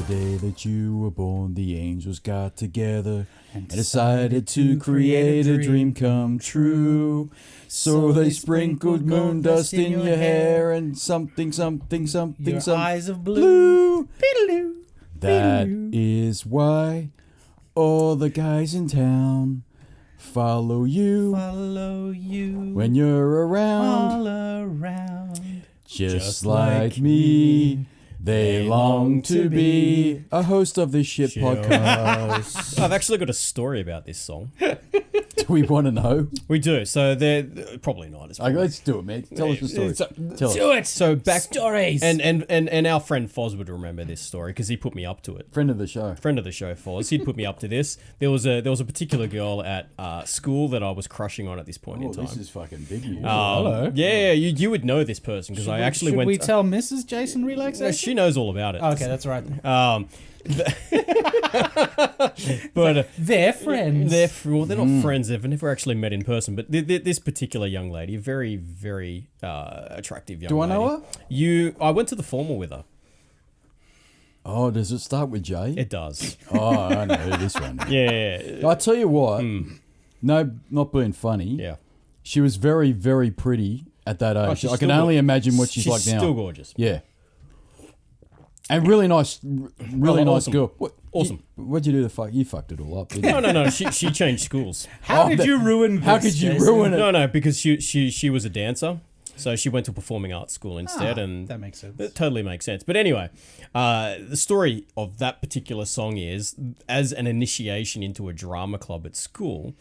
day that you were born, the angels got together and decided to create a dream come true. So they sprinkled moon dust in your hair and something, Your eyes of blue. That is why all the guys in town follow you when you're around. All around. Just like me. They long to be a host of this shit podcast. I've actually got a story about this song. Do we want to know? We do. So they're probably not. It's probably, Let's do it, man. Tell us the story. Tell us. Do it. So back Stories. and our friend Foz would remember this story because he put me up to it. Friend of the show. Friend of the show, Foz. He'd put me up to this. There was a particular girl at school that I was crushing on at this point in time. This is fucking big news. Hello. Yeah, you would know this person because I actually Should went. we tell Mrs. Jason Relaxation? She knows all about it. Okay, that's right. But they're friends. They're not friends. They've never actually met in person. But this particular young lady, a very, very attractive young lady. Do I know her? I went to the formal with her. Oh, does it start with J? It does. Oh, I know who this one. Yeah. I tell you what. No, not being funny. Yeah. She was very, very pretty at that age. I can only imagine what she's like now. Still gorgeous. Yeah. And really nice awesome. girl. Awesome. What'd you do to fuck? You fucked it all up, didn't you? No. She changed schools. How did you ruin this? How could you Jason? ruin it? No, because she was a dancer. So she went to performing arts school instead, and that makes sense. It totally makes sense. But anyway, the story of that particular song is, as an initiation into a drama club at school,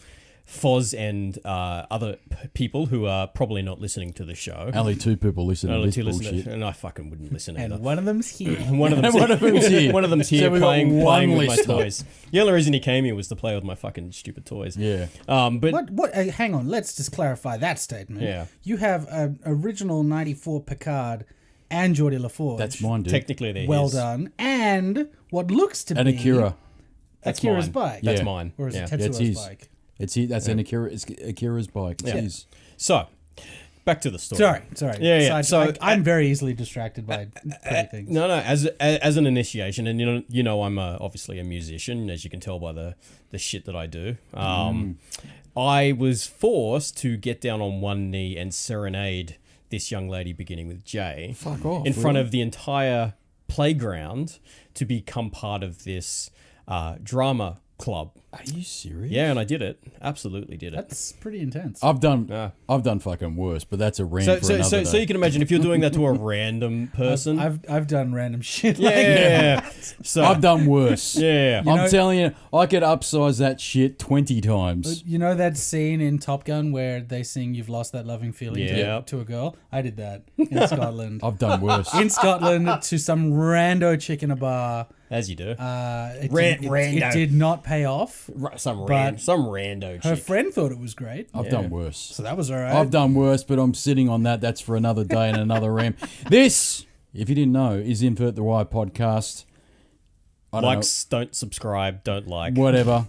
Foz and other people who are probably not listening to the show. Only two people listen to this bullshit. And I fucking wouldn't listen either. And one of them's here. One of them's here. One of them's here So we got playing one with my listener. toys. The only reason he came here was to play with my fucking stupid toys. Yeah. But What? Hang on. Let's just clarify that statement. Yeah. You have an original '94 Picard and Geordie LaForge. That's mine, dude. technically they're Well his. done. And what looks to And be Akira. Akira's mine. bike. That's Yeah. mine. Or is Yeah. it That's Tetsuo's his. bike? That's an Akira. It's Akira's bike. It's his. So, back to the story. Sorry. Yeah. So So, I'm very easily distracted by pretty things. No. As an initiation, and you know, I'm obviously a musician, as you can tell by the shit that I do. I was forced to get down on one knee and serenade this young lady, beginning with J, Fuck off. in front of the entire playground to become part of this drama club. Are you serious? Yeah, and I did it. Absolutely did it. That's pretty intense. I've done fucking worse, but that's a rant So, for so, another so, day. so you can imagine if you're doing that to a random person. I've done random shit like that. Yeah. So I've done worse. Yeah. I'm telling you, I could upsize that shit 20 times. You know that scene in Top Gun where they sing "You've Lost That Loving Feeling" Yeah. to a girl? I did that in Scotland. I've done worse. In Scotland to some rando chick in a bar. As you do. It did not pay off. Some rando Her chick. friend thought it was great. I've done worse. So that was all right. I've done worse, but I'm sitting on that. That's for another day and another ram. This, if you didn't know, is Invert the Wire podcast. I don't Likes, don't subscribe, don't like. know, whatever.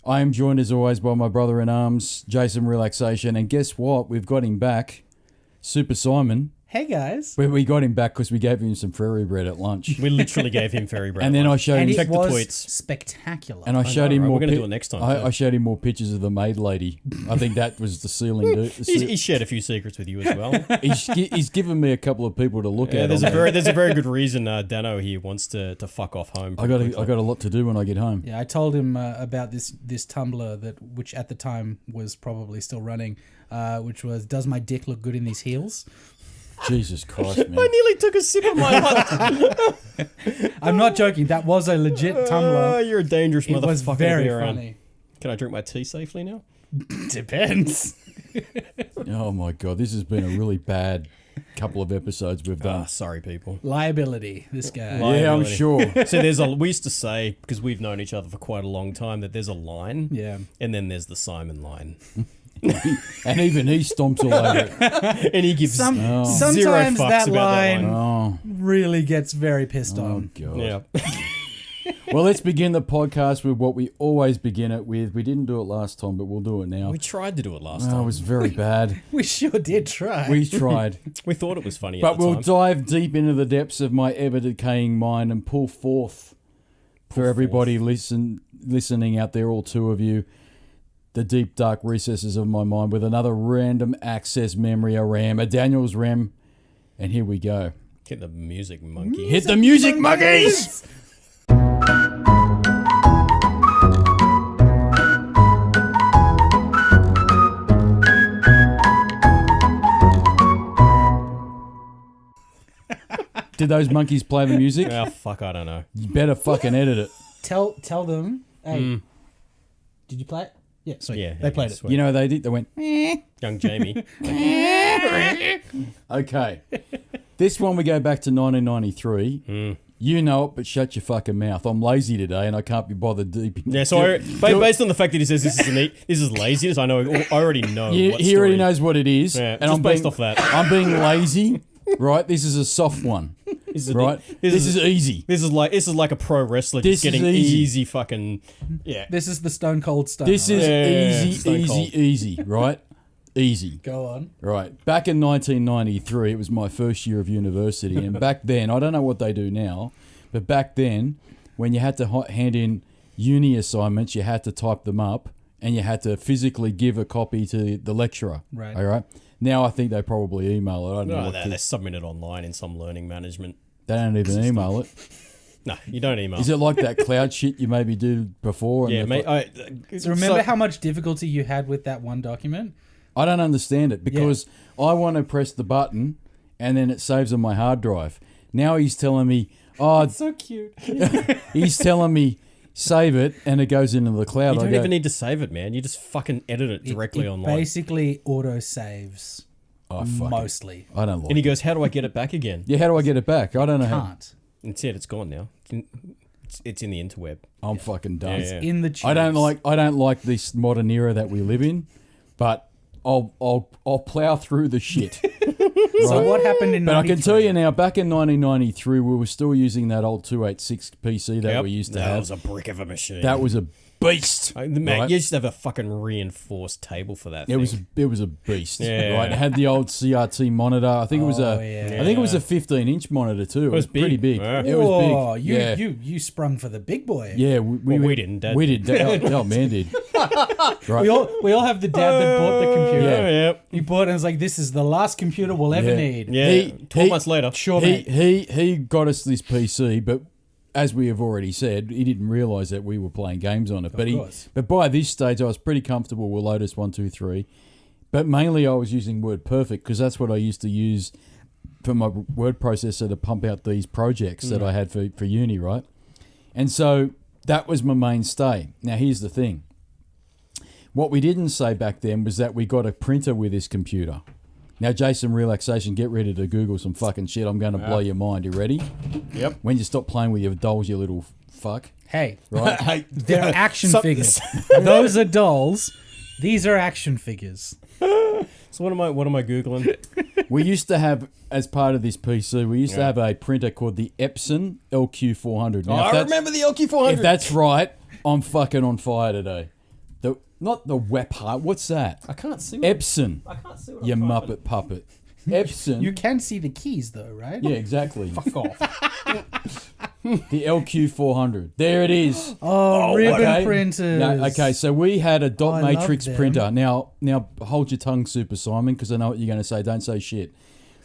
I am joined as always by my brother in arms, Jason Relaxation, and guess what? We've got him back, Super Simon. Hey guys. We got him back because we gave him some fairy bread at lunch. We literally gave him fairy bread. And then I showed And him, it Check the was tweets. spectacular. and I showed him right, more. we're gonna do it next time, too. I showed him more pictures of the maid lady. I think that was the ceiling. He shared a few secrets with you as well. He's given me a couple of people to look Yeah, at. there's on a very good reason Dano here wants to fuck off home. I got a lot to do when I get home. Yeah, I told him about this Tumblr which at the time was probably still running, which was, "Does my dick look good in these heels?" Jesus Christ, man. I nearly took a sip of my hot. I'm not joking. That was a legit Tumblr. You're a dangerous It motherfucker was to very be around. funny. Can I drink my tea safely now? Depends. Oh my God, this has been a really bad couple of episodes we've done. Sorry, people. Liability. This guy. Yeah, I'm liability. sure. So we used to say, because we've known each other for quite a long time, that there's a line. Yeah. And then there's the Simon line. And even he stomps all over it. And he gives Sometimes zero fucks that about line that line. Oh, really gets very pissed on. God. Yeah. Well, let's begin the podcast with what we always begin it with. We didn't do it last time, but we'll do it now. We tried to do it last Oh, time. it was very bad. We sure did try. We tried. We thought it was funny But at the we'll time. dive deep into the depths of my ever-decaying mind and pull forth for everybody listening out there, all two of you, the deep, dark recesses of my mind with another random access memory, a RAM, a Daniel's RAM. And here we go. Hit the music, monkey. Hit the music, monkeys! Did those monkeys play the music? Oh, fuck, I don't know. You better fucking edit it. Tell them. Hey, did you play it? Yeah, sweet. Yeah, They played it. sweet. You know what they did? They went, Young Jamie. okay. This one we go back to 1993. You know it, but shut your fucking mouth. I'm lazy today and I can't be bothered deep. Yeah, so based on the fact that he says this is laziness, I already know. He already knows what it is. Yeah, and just based off that. I'm being lazy, right? This is a soft one, right? This is easy. This is like a pro wrestler just This is getting easy. easy fucking This is the Stone Cold Stunner. This is Yeah, Stone easy, Cold. easy, right? Easy. Go on. Right. Back in 1993, it was my first year of university. And back then, I don't know what they do now, but back then, when you had to hand in uni assignments, you had to type them up and you had to physically give a copy to the lecturer. Right. All right. Now I think they probably email it. I don't know. No, What they're submitted online in some learning management. they don't even email it. No, you don't email. Is it like that cloud shit you maybe did before? And Yeah, they've mate. got- So remember how much difficulty you had with that one document? I don't understand it because I want to press the button and then it saves on my hard drive. Now he's telling me, So cute. he's telling me save it and it goes into the cloud. You I don't go, even need to save it, man. You just fucking edit it directly It online. basically auto saves. oh, fuck it. Mostly. I don't like And he it. goes, "How do I get it back again?" Yeah, how do I get it back? I don't know how. Can't. Instead, it's gone now. It's in the interweb. I'm fucking done. Yeah. In the tubes. I don't like this modern era that we live in, but I'll plow through the shit. So what happened in But I can 93? tell you now, back in 1993, we were still using that old 286 PC that Yep. we used to That have. was a brick of a machine. That was a beast. Man, right? you just have a fucking reinforced table for that. It was a beast. Yeah. Right. It had the old CRT monitor. I think it was Oh, I think it was a 15-inch monitor too. It was big. pretty big. Yeah. It was Whoa, big. you, yeah. you sprung for the big boy. Yeah, we didn't, Dad. We did. Oh, man did. Right. We all have the dad that bought the computer. Yeah. He bought it and was like, this is the last computer we'll ever Yeah. need. Yeah. 12 months later. Sure, he, mate. he got us this PC, but as we have already said, he didn't realise that we were playing games on it. course. But by this stage, I was pretty comfortable with Lotus 123. But mainly, I was using WordPerfect because that's what I used to use for my word processor to pump out these projects that I had for uni, right? And so that was my mainstay. Now, here's the thing. What we didn't say back then was that we got a printer with this computer. Now, Jason, Relaxation, get ready to Google some fucking shit. I'm going to blow your mind. You ready? Yep. When you stop playing with your dolls, you little fuck. Hey, Right? they're action figures. Those are dolls. These are action figures. So what am I googling? We used to have, as part of this PC, we used to have a printer called the Epson LQ400. Now, if I remember the LQ400. If that's right, I'm fucking on fire today. Not the Webheart. What's that? I can't see. Epson. I can't see what You I'm typing. muppet puppet. Epson. You can see the keys though, right? Yeah, exactly. Fuck off. The LQ400. There it is. Oh, ribbon okay. printers. No, okay, so we had a dot I love matrix them. printer. Now hold your tongue, Super Simon, because I know what you're going to say. Don't say shit.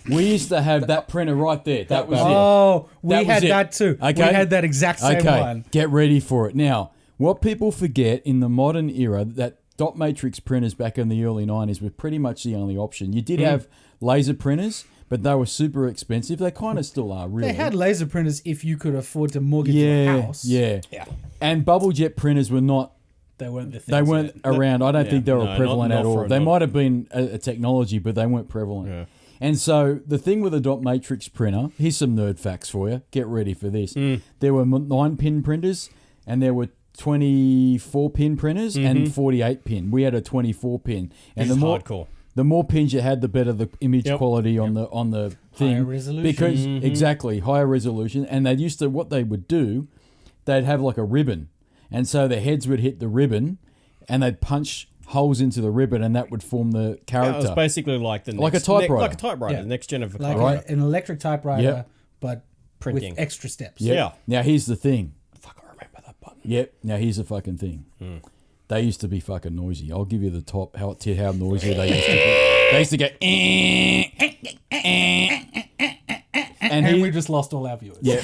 We used to have that printer right there. That was it. Oh, we That was had it. that too. Okay. We had that exact same Okay, one. get ready for it. Now, what people forget in the modern era, that dot matrix printers back in the early 90s were pretty much the only option. You did have laser printers, but they were super expensive. They kind of still are, really. They had laser printers if you could afford to mortgage your house. Yeah. Yeah. And bubble jet printers were not. They weren't the things. They weren't around. I don't think they were no, prevalent not at all. for- They not- might have been a technology, but they weren't prevalent. Yeah. And so the thing with a dot matrix printer, here's some nerd facts for you. Get ready for this. There were 9-pin printers, and there were 24-pin printers and 48-pin. We had a 24-pin, and This is hardcore. the more pins you had, the better the image Yep. quality on the thing. Higher resolution. Because exactly higher resolution, and they used to what they would do. they'd have like a ribbon, and so their heads would hit the ribbon, and they'd punch holes into the ribbon, and that would form the character. It was basically like the Like a typewriter. like a typewriter, Yeah. the next gen of a Like typewriter. an electric typewriter, Yep. but Printing. with extra steps. Yeah. Now here's the thing. Fuck, I remember that button. Yep. Now here's the fucking thing. They used to be fucking noisy. I'll give you the top how noisy they used to be. They used to go. And And we just lost all our viewers. yeah,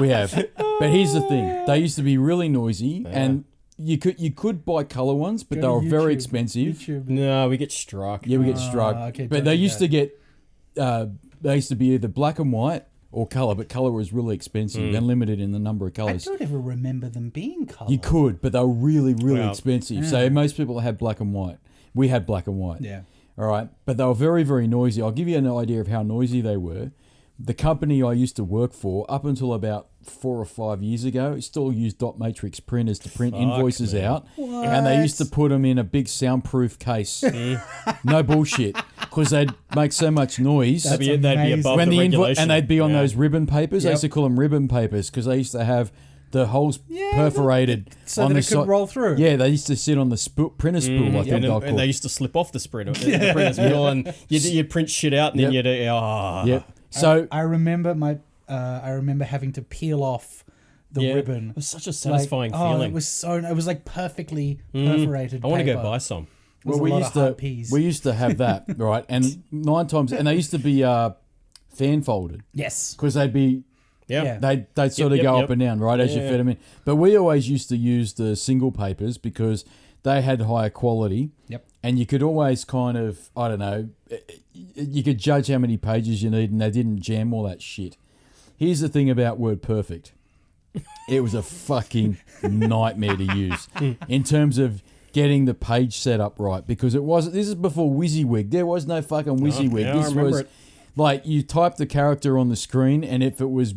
we have. But here's the thing. They used to be really noisy, and you could buy color ones, but they Go were to very YouTube. expensive. YouTube. No, we get struck. Yeah, we get struck. okay, but don't they do used that. to get. They used to be either black and white or color, but color was really expensive and limited in the number of I colors. don't ever remember them being colour. You could, but they were really, really Well, expensive. So most people had black and white. We had black and white. Yeah. All right. But they were very, very noisy. I'll give you an idea of how noisy they were. The company I used to work for, up until about 4 or 5 years ago, still used dot matrix printers to print invoices out. And they used to put them in a big soundproof case. No bullshit. Because they'd make so much noise. They'd be above When the regulation. and they'd be on Yeah. those ribbon papers. They Yep. used to call them ribbon papers because they used to have the holes perforated So on that the it could side. roll through. Yeah, they used to sit on the printer spool. I think And, they'll and call they it. used to slip off the printer, the printer's wheel, and you'd print shit out, and then Yep. you'd Yep. So I remember I remember having to peel off the ribbon. It was such a satisfying Like, feeling. it was like perfectly perforated. I want to go paper. buy some. It was a lot of hard peas. we used to have that, right? And 9 times, and they used to be fan folded Yes. because they'd be Yeah. they'd sort of go yep. up and down, right, as you Yeah. fit them in. But we always used to use the single papers because they had higher quality. Yep. And you could always kind of, I don't know, you could judge how many pages you need, and they didn't jam all that shit. Here's the thing about WordPerfect. It was a fucking nightmare to use in terms of getting the page set up right, because this is before WYSIWYG. There was no fucking WYSIWYG. yeah, I This remember was it. like you typed the character on the screen, and if it was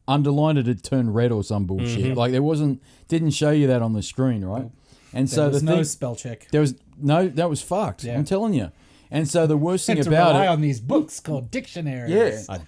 underlined, it'd turn red or some bullshit. Like didn't show you that on the screen, right? And There so was the no thing, spell check. there was no, that was fucked. Yeah. I'm telling you. And so the worst thing Had to about rely it, on these books called dictionaries. yeah,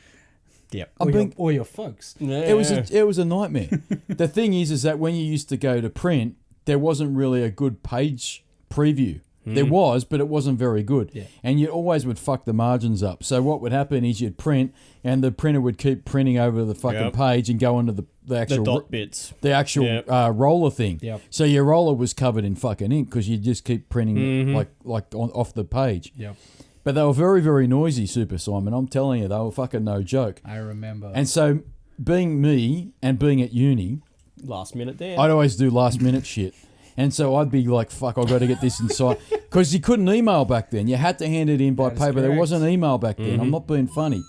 Yep. Or your folks. it was a nightmare. The thing is that when you used to go to print, there wasn't really a good page preview. There was, but it wasn't very good. Yeah. And you always would fuck the margins up. So what would happen is you'd print, and the printer would keep printing over the fucking Yep. page and go into the the actual dot bits. the actual Yep. roller thing. Yep. So your roller was covered in fucking ink because you just keep printing off the page. Yep. But they were very, very noisy, Super Simon. I'm telling you, they were fucking no joke. I remember. And so, being me and being at uni, Last minute there. I'd always do last minute shit. And so I'd be like, fuck, I've got to get this inside. Because you couldn't email back then. You had to hand it in by That is paper. There correct. wasn't email back then. I'm not being funny.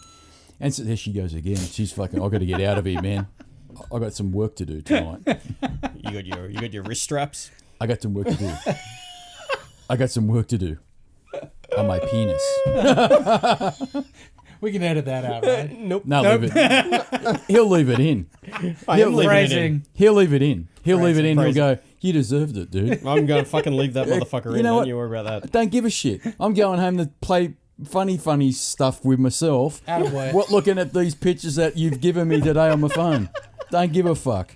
And so there she goes again. She's fucking, I've got to get out of here, man. I got some work to do tonight. You got your wrist straps. I got some work to do. I got some work to do on my penis. we can edit that out, right? Nope. No, leave it. He'll leave it in. I am leaving it in. Phrasing. He'll leave it in. He'll leave it in. He'll Phrasing. go, you deserved it, dude. I'm going to fucking leave that motherfucker You in. know Don't what? you worry about that. Don't give a shit. I'm going home to play funny stuff with myself. Attaboy. What, looking at these pictures that you've given me today on my phone. Don't give a fuck.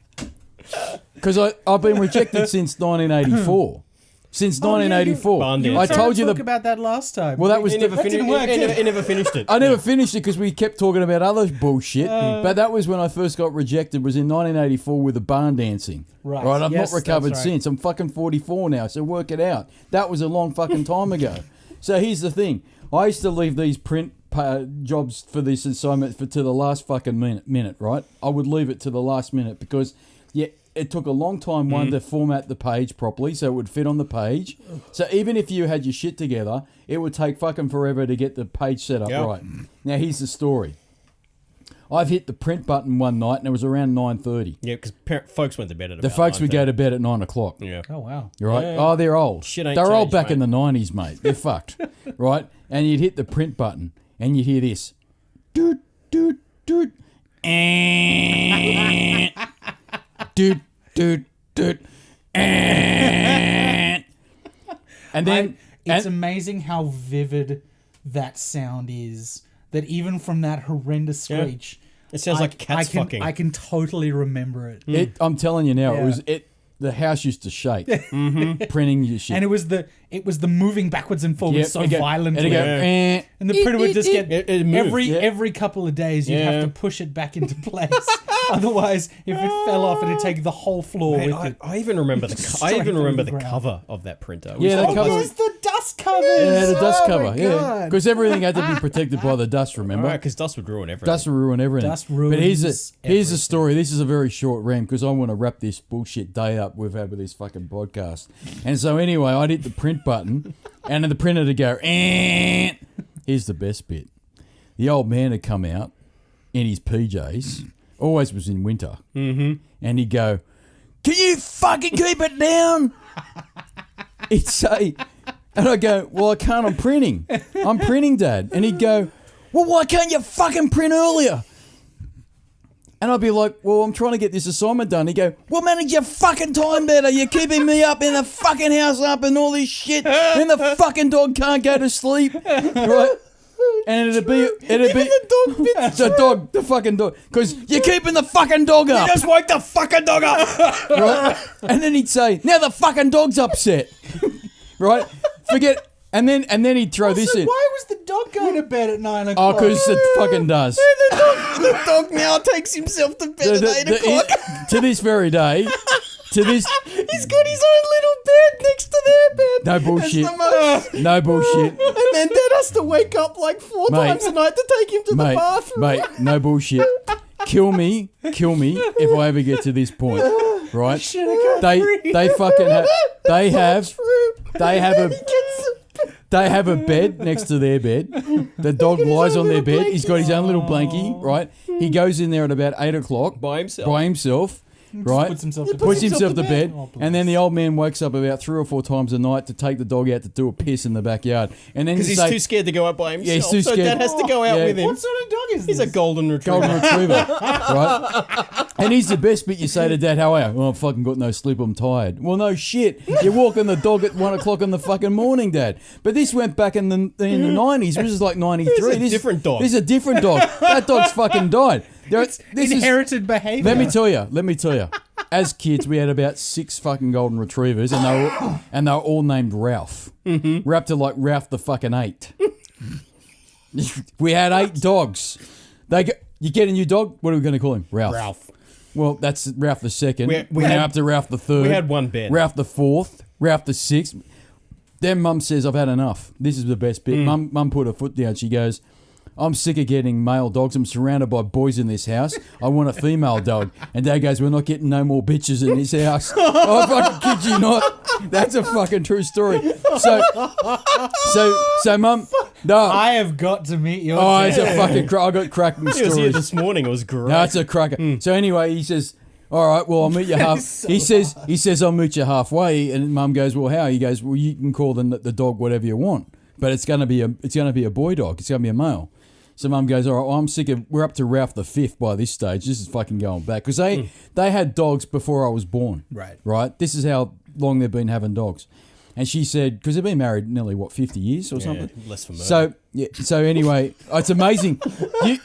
Because I've been rejected since 1984. Since 1984. Bond I dancing. told you talk about that last time. Well, that was He never, didn't work, did it? he never finished it. I never finished it because we kept talking about other bullshit. But that was when I first got rejected. Was in 1984 with the barn dancing. Right. I've Yes, not recovered that's right. since. I'm fucking 44 now. So work it out. That was a long fucking time ago. So here's the thing. I used to leave these print jobs for this assignment to the last fucking minute, right? I would leave it to the last minute because, yeah, it took a long time, to format the page properly so it would fit on the page. So even if you had your shit together, it would take fucking forever to get the page set up Yep. right. Now, here's the story. I've hit the print button one night and it was around 9:30. Yeah, because folks went to bed at The about folks would 9:30. go to bed at 9 o'clock. Yeah. Oh, wow. You're right. Yeah. Oh, they're old. Shit ain't They're old changed, back in mate. the 90s, mate. They're fucked. Right? And you'd hit the print button and you'd hear this. Doot, doot, doot. Doot, doot, doot. And then... It's amazing how vivid that sound is. That even from that horrendous screech, It sounds like cats fucking. I can totally remember it. I'm telling you now, Yeah. the house used to shake, printing your shit. And it was the moving backwards and forwards so violently. And, And the printer would just get It moved. every couple of days you'd have to push it back into place. Otherwise, if it fell off, it'd take the whole floor Mate, with it. I even remember the Straight remember through the the ground. cover of that printer. Yeah, the Oh, cover. there's the dust covers. Yeah, the dust Oh cover. my Yeah, God. because everything had to be protected by the dust. Remember, because dust would ruin everything. dust will ruin everything. Dust But ruins here's everything. a story. This is a very short rant because I want to wrap this bullshit day up we've had with this fucking podcast. And so anyway, I'd hit the print button, and then the printer to go. Here's the best bit. The old man had come out in his PJs. Always was in winter. Mm-hmm. And he'd go, "Can you fucking keep it down?" He'd say, and I go, "Well, I can't. I'm printing, Dad." And he'd go, "Well, why can't you fucking print earlier?" And I'd be like, "Well, I'm trying to get this assignment done." He'd go, "Well, manage your fucking time better. You're keeping me up in the fucking house up and all this shit. And the fucking dog can't go to sleep." Right? And it'd be the fucking dog, because you're keeping the fucking dog up. Just wake the fucking dog up. Right? And then he'd say, "Now the fucking dog's upset." Right? Forget. And then he'd throw this in. Why was the dog going to bed at 9 Oh, o'clock? because it fucking does. The dog now takes himself to bed at 8 o'clock. To this very day, He's got his own little bed next to their bed. no bullshit. That's the most. No bullshit. And then Dad has to wake up like 4 Mate. times a night to take him to the bathroom. Mate, no bullshit. Kill me if I ever get to this point. Right? They fucking they have a bed next to their bed. The dog lies on their bed. He's got his own little blankie, right? He goes in there at about 8 o'clock By himself. right? Puts himself Puts himself to bed, Oh, bless. and then the old man wakes up about 3 or 4 times a night to take the dog out to do a piss in the backyard, and then Because he's say, too scared to go out by himself. Yeah, he's too so scared. Dad has to go out Yeah. with him. What sort of dog is He's this? a golden retriever. golden retriever, right? And he's the best bit. You say to Dad, "How are you?" "Oh, I've fucking got no sleep. I'm tired." Well, no shit. You're walking the dog at 1 o'clock in the fucking morning, Dad. But this went back in the 90s. This is like 93. This is a different dog. This is a different dog. That dog's fucking died. This is Inherited behavior. Let me tell you. As kids, we had about 6 fucking golden retrievers, and they were all named Ralph. Mm-hmm. We're up to like Ralph the fucking 8. We had 8 dogs. You get a new dog? What are we going to call him? Ralph. Well, that's Ralph the 2nd. We We're had- now up to Ralph the 3rd. We had one bed. Ralph the 4th. Ralph the 6th. Then Mum says, "I've had enough." This is the best bit. Mum put her foot down. She goes, "I'm sick of getting male dogs. I'm surrounded by boys in this house. I want a female dog." And Dad goes, "We're not getting no more bitches in this house." I fucking kid you not. That's a fucking true story. So Mum, no. I have got to meet your Oh, it's dad. a fucking I got cracking He was here stories. this morning. It was great. No, it's a cracker. So anyway, he says, "All right, well, I'll meet you half." He says, "I'll meet you halfway." And Mum goes, "Well, how?" He goes, "Well, you can call the dog whatever you want, but it's gonna be a boy dog. It's gonna be a male." So Mum goes, "All right, well, I'm sick of. We're up to Ralph the 5th by this stage. This is fucking going back because they had dogs before I was born. Right. Right. This is how long they've been having dogs." And she said, because they've been married nearly 50 years or something. Less for murder. So anyway, it's amazing,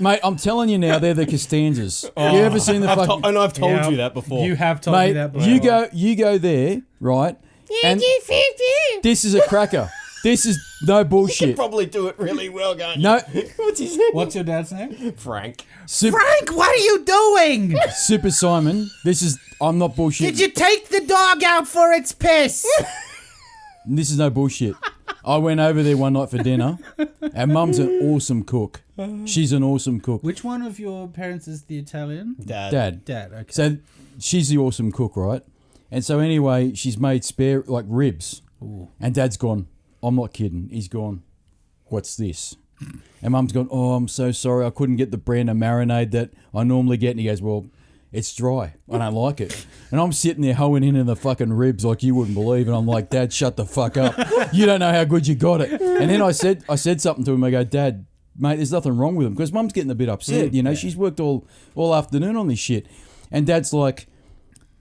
mate. I'm telling you now, they're the Costanzas. You ever seen the fucking? and I've told Yeah, you that before. You have told me Mate, that before. you go there, right? And this is a cracker. This is no bullshit. probably do it really well, can't you? No, What's his name? What's your dad's name? Frank. Frank, what are you doing? Super Simon. I'm not bullshit. Did you take the dog out for its piss? This is no bullshit. I went over there one night for dinner, and Mum's an awesome cook. She's an awesome cook. Which one of your parents is the Italian? Dad. Dad, okay. So she's the awesome cook, right? And so anyway, she's made spare like ribs, and Dad's gone, "I'm not kidding." He's gone, "What's this?" And Mum's gone, "Oh, I'm so sorry. I couldn't get the brand of marinade that I normally get." And he goes, "Well, it's dry. I don't like it." And I'm sitting there hoeing in the fucking ribs like you wouldn't believe. And I'm like, "Dad, shut the fuck up. You don't know how good you got it." And then I said something to him. I go, "Dad, mate, there's nothing wrong with them." Because Mum's getting a bit upset. She's worked all afternoon on this shit. And Dad's like,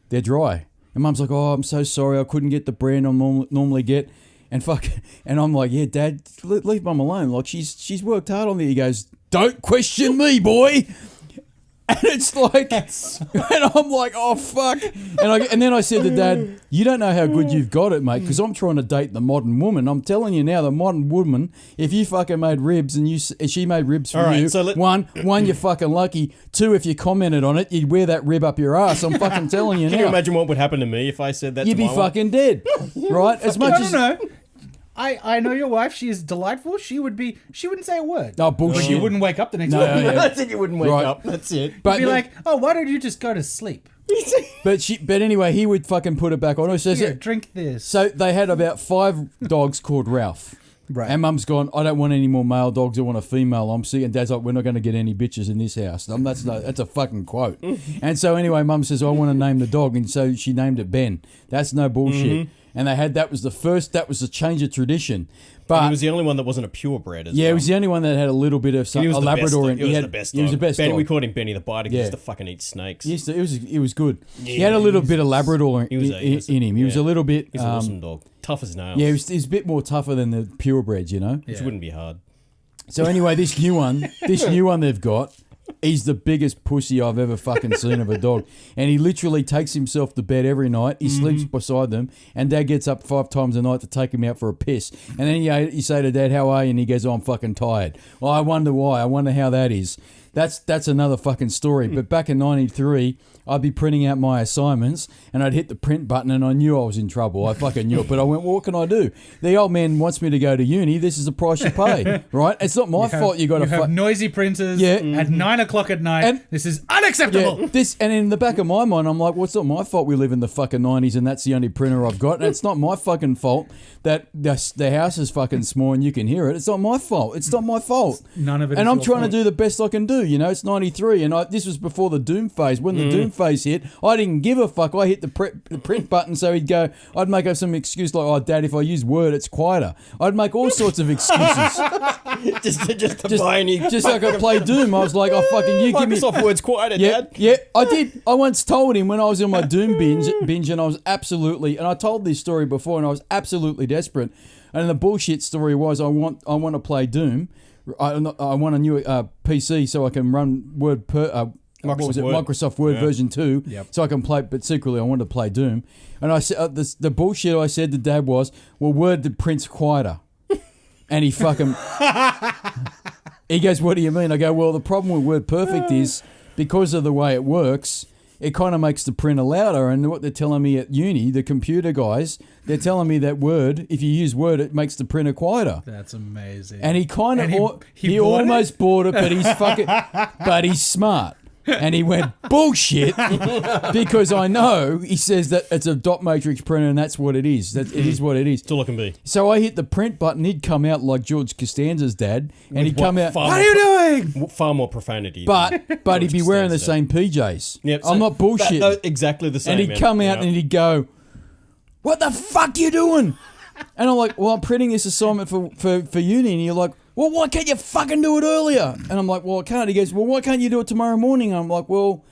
"They're dry." And Mum's like, "Oh, I'm so sorry. I couldn't get the brand I normally get." And I'm like, "Yeah, Dad, leave Mum alone. Like she's worked hard on it." He goes, "Don't question me, boy." And it's like, and I'm like, oh fuck. And then I said to Dad, you don't know how good you've got it, mate, because I'm trying to date the modern woman. I'm telling you now, the modern woman, if you fucking made ribs and she made ribs for you, so one, you're fucking lucky. Two, if you commented on it, you'd wear that rib up your ass. I'm fucking telling you now. Can you imagine what would happen to me if I said that? You'd be fucking dead, right? As much as no. I know your wife. She is delightful. She wouldn't say a word. Oh, bullshit. But you wouldn't wake up the next morning. Yeah. That's it. You wouldn't wake up. That's it. But be like, oh, why don't you just go to sleep? But anyway, he would fucking put it back on. So Here, drink this. So they had about 5 dogs called Ralph. Right. And Mum's gone, I don't want any more male dogs. I want a female. I'm sick. And Dad's like, we're not going to get any bitches in this house. That's a fucking quote. And so anyway, Mum says, I want to name the dog. And so she named it Ben. That's no bullshit. And that was the change of tradition. But he was the only one that wasn't a purebred as well. Yeah, he was the only one that had a little bit of a Labrador. He was the best dog. He was the best dog. We called him Benny the Biter because he used to fucking eat snakes. He was good. Yeah, he had a little bit of Labrador in him. He was a little bit... He's an awesome dog. Tough as nails. Yeah, he's a bit more tougher than the purebreds, you know? Which wouldn't be hard. So anyway, this new one they've got, he's the biggest pussy I've ever fucking seen of a dog. And he literally takes himself to bed every night. He sleeps beside them. And Dad gets up 5 times a night to take him out for a piss. And then you say to Dad, how are you? And he goes, oh, I'm fucking tired. Well, I wonder why. I wonder how that is. That's another fucking story. But back in 93, I'd be printing out my assignments and I'd hit the print button and I knew I was in trouble. I fucking knew it. But I went, well, what can I do? The old man wants me to go to uni. This is the price you pay, right? It's not my fault you got to... have noisy printers at 9 o'clock at night. And this is unacceptable. Yeah, and in the back of my mind, I'm like, well, it's not my fault we live in the fucking 90s and that's the only printer I've got. And it's not my fucking fault that the house is fucking small and you can hear it. It's not my fault. It's not my fault. None of it. And I'm trying to do the best I can do. You know, it's 93 and this was before the doom phase. When the doom phase hit, I didn't give a fuck. I hit the print button so he'd go, I'd make up some excuse like, oh, Dad, if I use Word, it's quieter. I'd make all sorts of excuses. just to buy any... Just so I could play Doom. I was like, oh, fucking you give me... Microsoft Word's quieter, Dad. Yeah, I did. I once told him when I was in my Doom binge and I was absolutely... And I told this story before and I was absolutely desperate. And the bullshit story was I want to play Doom. I want a new PC so I can run Microsoft Word version 2 so I can play, but secretly I wanted to play Doom. And I said the bullshit I said to Dad was, well, Word prints quieter. And he fucking... he goes, what do you mean? I go, well, the problem with Word Perfect is because of the way it works, it kind of makes the printer louder. And what they're telling me at uni, the computer guys, they're telling me that Word, if you use Word, it makes the printer quieter. That's amazing. And he kind of... He almost bought it, but he's fucking... but he's smart. And he went, bullshit, because I know, he says that it's a dot matrix printer and that's what it is. It is what it is. It's all it can be. So I hit the print button, he'd come out like George Costanza's dad, and he'd come out, what are you doing? Far more profanity. But he'd be wearing the same PJs. Yep, I'm not bullshit. Exactly the same. And he'd come out and he'd go, what the fuck you doing? And I'm like, well, I'm printing this assignment for uni. And you're like, well, why can't you fucking do it earlier? And I'm like, well, I can't. He goes, well, why can't you do it tomorrow morning? And I'm like, well,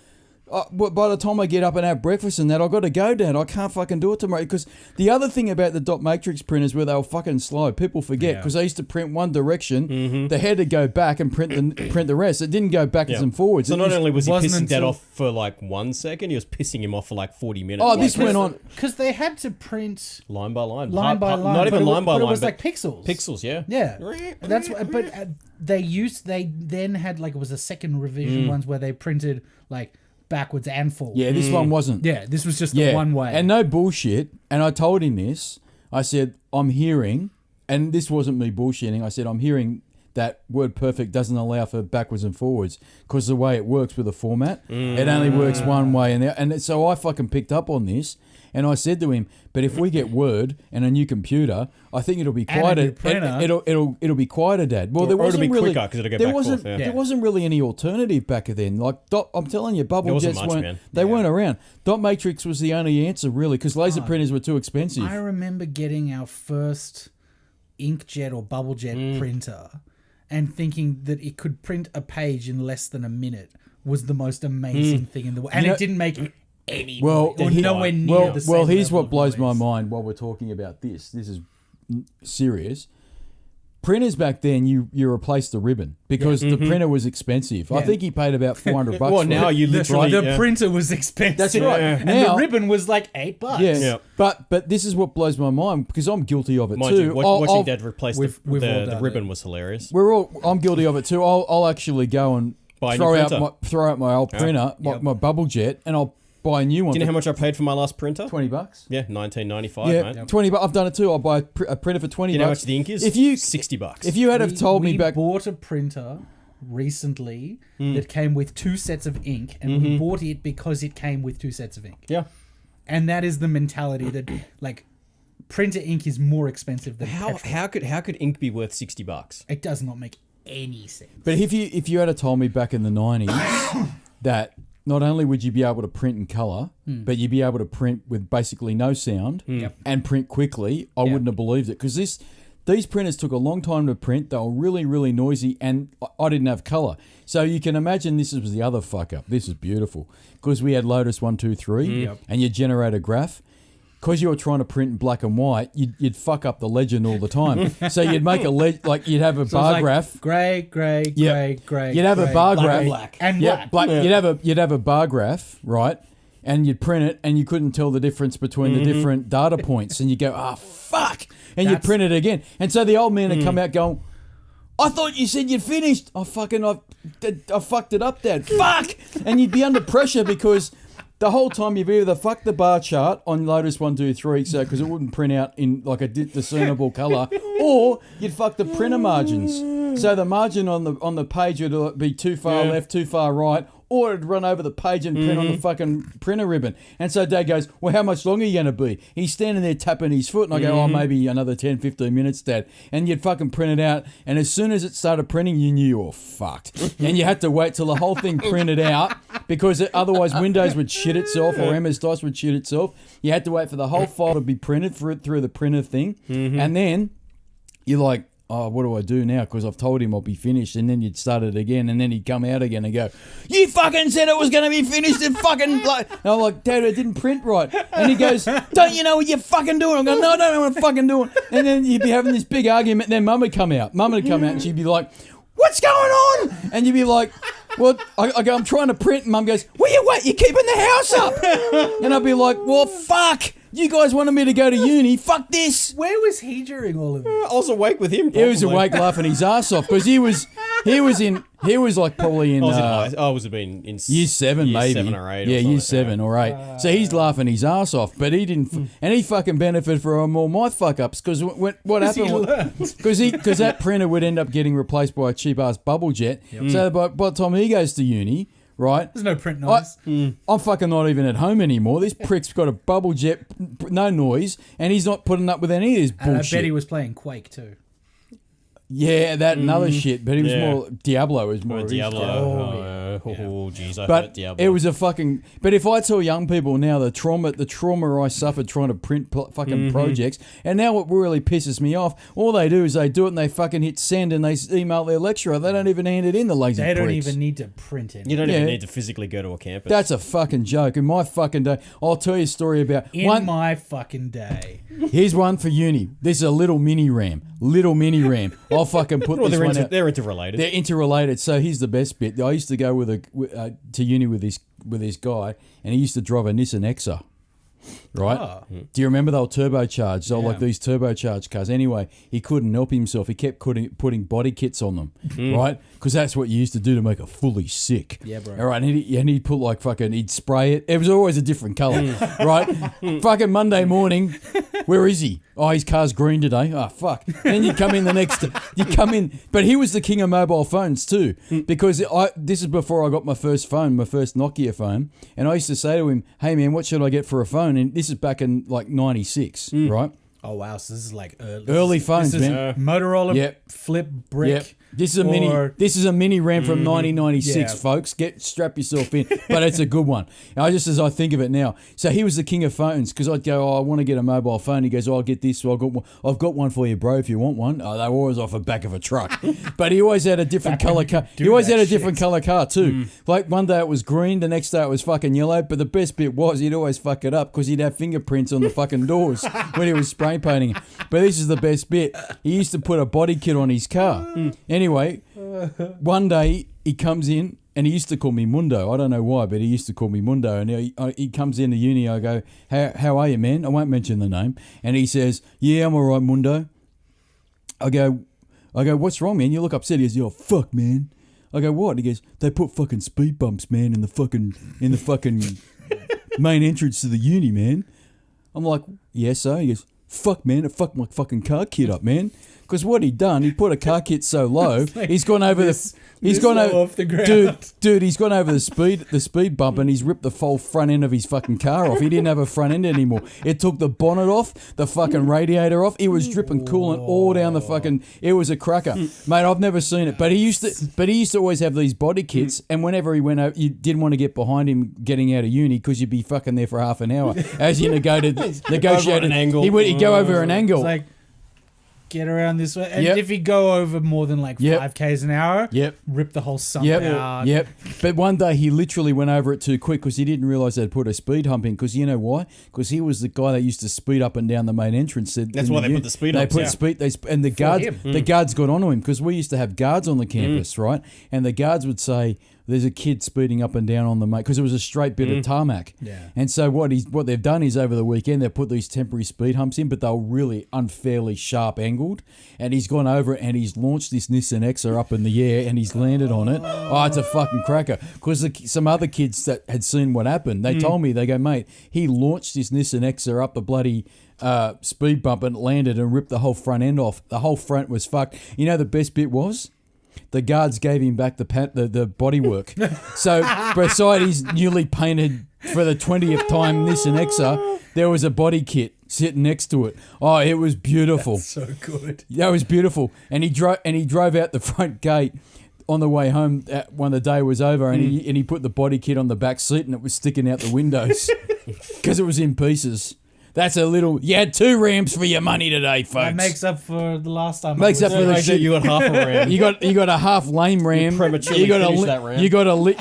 by the time I get up and have breakfast and that, I've got to go, Dad. I can't fucking do it tomorrow. Because the other thing about the dot matrix printers where they were fucking slow, people forget, because they used to print one direction, they had to go back and print the rest. It didn't go backwards and forwards. So not only was he pissing Dad off for like 1 second, he was pissing him off for like 40 minutes. Oh, this went on. Because they had to print... Line by line. Line by line. Not even line by line. But it was like pixels. Pixels, yeah. Yeah. That's but they then had like, it was a second revision ones where they printed like backwards and forwards. Yeah, this one wasn't. Yeah, this was just the one way. And no bullshit. And I told him this. I said, I'm hearing, and this wasn't me bullshitting, I said, I'm hearing that Word Perfect doesn't allow for backwards and forwards because the way it works with the format, it only works one way. And so I fucking picked up on this. And I said to him, but if we get Word and a new computer, I think it'll be quieter. It'll be quieter, Dad. Well, there wasn't it'll be really quicker because it'll go back and forth. There wasn't really any alternative back then. Like I'm telling you, bubble jets weren't around. Dot matrix was the only answer really because laser printers were too expensive. I remember getting our first inkjet or bubble jet printer and thinking that it could print a page in less than a minute was the most amazing thing in the world. And it didn't make any nowhere near the same Well, here's level what blows of my noise. mind while we're talking about this. This is serious. printers back then, you replaced the ribbon because the printer was expensive. I think he paid about $400 Well, for now it. you literally... The printer was expensive. That's right. And Now- the ribbon was like $8. Yeah. But this is what blows my mind because I'm guilty of it Mind too. you, watching Dad replace we've all the done ribbon it. was hilarious. I'm guilty of it too. I'll actually go and Buy a new printer. throw out my old printer, my bubble jet, and I'll buy a new one. Do you know how much I paid for my last printer? $20? Yeah, $19.95, Yeah, mate. $20. I've done it too. I'll buy a printer for $20. Do you know how much the ink is? $60. If you had have told me back, bought a printer recently that came with 2 sets of ink, and we bought it because it came with 2 sets of ink. Yeah. And that is the mentality that like printer ink is more expensive than petrol. How could ink be worth $60? It does not make any sense. but if you had have told me back in the 90s that not only would you be able to print in color, but you'd be able to print with basically no sound and print quickly, I wouldn't have believed it because these printers took a long time to print. They were really, really noisy, and I didn't have color. So you can imagine this was the other fuck up. This is beautiful because we had Lotus 1, 2, 3, and you generate a graph. Because you were trying to print in black and white, you'd fuck up the legend all the time. So you'd make you'd have a bar graph. Grey, grey, grey, grey. You'd have a bar graph. black. And Yeah, black. You'd have a bar graph, right? And you'd print it, and you couldn't tell the difference between the different data points, and you go, fuck, and you print it again, and so the old man would come out going, I thought you said you'd finished. I fucked it up, Dad. Fuck, and you'd be under pressure because the whole time you've either fucked the bar chart on Lotus 1, 2, 3, so because it wouldn't print out in like a discernible color, or you'd fuck the printer margins. So the margin on the page would be too far left, too far right, or it'd run over the page and print on the fucking printer ribbon. And so Dad goes, well, how much longer are you going to be? He's standing there tapping his foot, and I go, maybe another 10, 15 minutes, Dad. And you'd fucking print it out, and as soon as it started printing, you knew you were fucked. And you had to wait till the whole thing printed out, because otherwise Windows would shit itself, or MS-DOS would shit itself. You had to wait for the whole file to be printed through the printer thing. And then you're like, oh, what do I do now? Because I've told him I'll be finished. And then you'd start it again, and then he'd come out again and go, you fucking said it was going to be finished and fucking... And I'm like, Dad, I didn't print right. And he goes, don't you know what you're fucking doing? I'm going, no, I don't know what I'm fucking doing. And then you'd be having this big argument, and then Mum would come out. Mum would come out, and she'd be like, what's going on? And you'd be like... Well, I go, I'm trying to print, and Mum goes, will you wait? You're keeping the house up. And I'd be like, well, fuck. You guys wanted me to go to uni. Fuck this. Where was he during all of this? I was awake with him. He was awake laughing his ass off because he was like probably in I was in year 7 maybe. 7 or 8. Yeah, or year something. 7 or 8. So he's laughing his ass off, but he didn't, and he fucking benefited from all my fuck ups because what happened? Because that printer would end up getting replaced by a cheap ass bubble jet. So by the time he goes to uni. Right, there's no print noise. I'm fucking not even at home anymore. This prick's got a bubble jet, no noise, and he's not putting up with any of this bullshit. And I bet he was playing Quake too. Yeah, that and other shit, but he was more Diablo. Was more Diablo. Oh, jeez, I but hurt Diablo. it was a fucking. But if I tell young people now the trauma I suffered trying to print fucking projects, and now what really pisses me off, all they do is they do it and they fucking hit send and they email their lecturer. They don't even hand it in. The lazy They don't pricks. even need to print it. You don't even need to physically go to a campus. That's a fucking joke. In my fucking day, I'll tell you a story about my fucking day. Here's one for uni. This is a little mini RAM. I'll fucking put this one out. They're interrelated. They're interrelated. So here's the best bit. I used to go to uni with this guy, and he used to drive a Nissan Exa. Right? Oh. Do you remember they were turbocharged? They were like these turbocharged cars. Anyway, he couldn't help himself. He kept putting body kits on them, right? Because that's what you used to do to make a fully sick. Yeah, bro. All right, and he'd put like fucking, he'd spray it. It was always a different colour, right? Fucking Monday morning, where is he? Oh, his car's green today. Oh, fuck. Then you come in the next, but he was the king of mobile phones too, because this is before I got my first phone, my first Nokia phone, and I used to say to him, hey man, what should I get for a phone? And this is back in like 96, right? Oh wow, so this is like Early phones, this is man. Motorola Yep. flip brick. Yep. This is a mini rant from 1996, folks. Strap yourself in, but it's a good one. Just as I think of it now, so he was the king of phones because I'd go, I want to get a mobile phone. He goes, I'll get this. So I've got one for you, bro. If you want one, they were always off the back of a truck, but he always had a different color car. He always had a different color car too. Like one day it was green, the next day it was fucking yellow. But the best bit was he'd always fuck it up because he'd have fingerprints on the fucking doors when he was spray painting. But this is the best bit. He used to put a body kit on his car. Anyway, one day he comes in and he used to call me Mundo. I don't know why, but he used to call me Mundo. And he comes into uni. I go, how are you, man? I won't mention the name. And he says, yeah, I'm all right, Mundo. I go, what's wrong, man? You look upset. He goes, oh, fuck, man. I go, what? He goes, they put fucking speed bumps, man, in the fucking main entrance to the uni, man. I'm like, yeah, so? He goes, fuck, man, it fucked my fucking car kit up, man. Because what he'd done, he put a car kit so low, he's gone over off the ground. Dude, he's gone over the speed bump and he's ripped the whole front end of his fucking car off. He didn't have a front end anymore. It took the bonnet off, the fucking radiator off. It was dripping coolant all down the fucking. It was a cracker, mate. I've never seen it, but he used to always have these body kits. And whenever he went over, you didn't want to get behind him getting out of uni because you'd be fucking there for half an hour as you negotiate an angle. He'd go over an angle. It's like, get around this way. And if you go over more than like 5 Ks an hour, rip the whole sump out. Yep. But one day he literally went over it too quick because he didn't realise they'd put a speed hump in. Because you know why? Because he was the guy that used to speed up and down the main entrance. That's why they put the speed humps. And the guards got onto him because we used to have guards on the campus, right? And the guards would say, there's a kid speeding up and down on the because it was a straight bit of tarmac. Yeah. And so what they've done is over the weekend they've put these temporary speed humps in, but they were really unfairly sharp angled. And he's gone over it and he's launched this Nissan Exa up in the air and he's landed on it. Oh, it's a fucking cracker. Because some other kids that had seen what happened, they told me, they go, mate, he launched this Nissan Exa up the bloody speed bump and landed and ripped the whole front end off. The whole front was fucked. You know the best bit was? The guards gave him back the bodywork. So beside his newly painted for the 20th time Nissan Exa, there was a body kit sitting next to it. Oh, it was beautiful. That's so good. That was beautiful. And he drove out the front gate on the way home when the day was over, and he put the body kit on the back seat, and it was sticking out the windows because it was in pieces. That's a little. You had 2 Rams for your money today, folks. That makes up for the last time. Makes up for the shit. You got half a Ram. You got a half lame Ram. You prematurely finished that Ram. You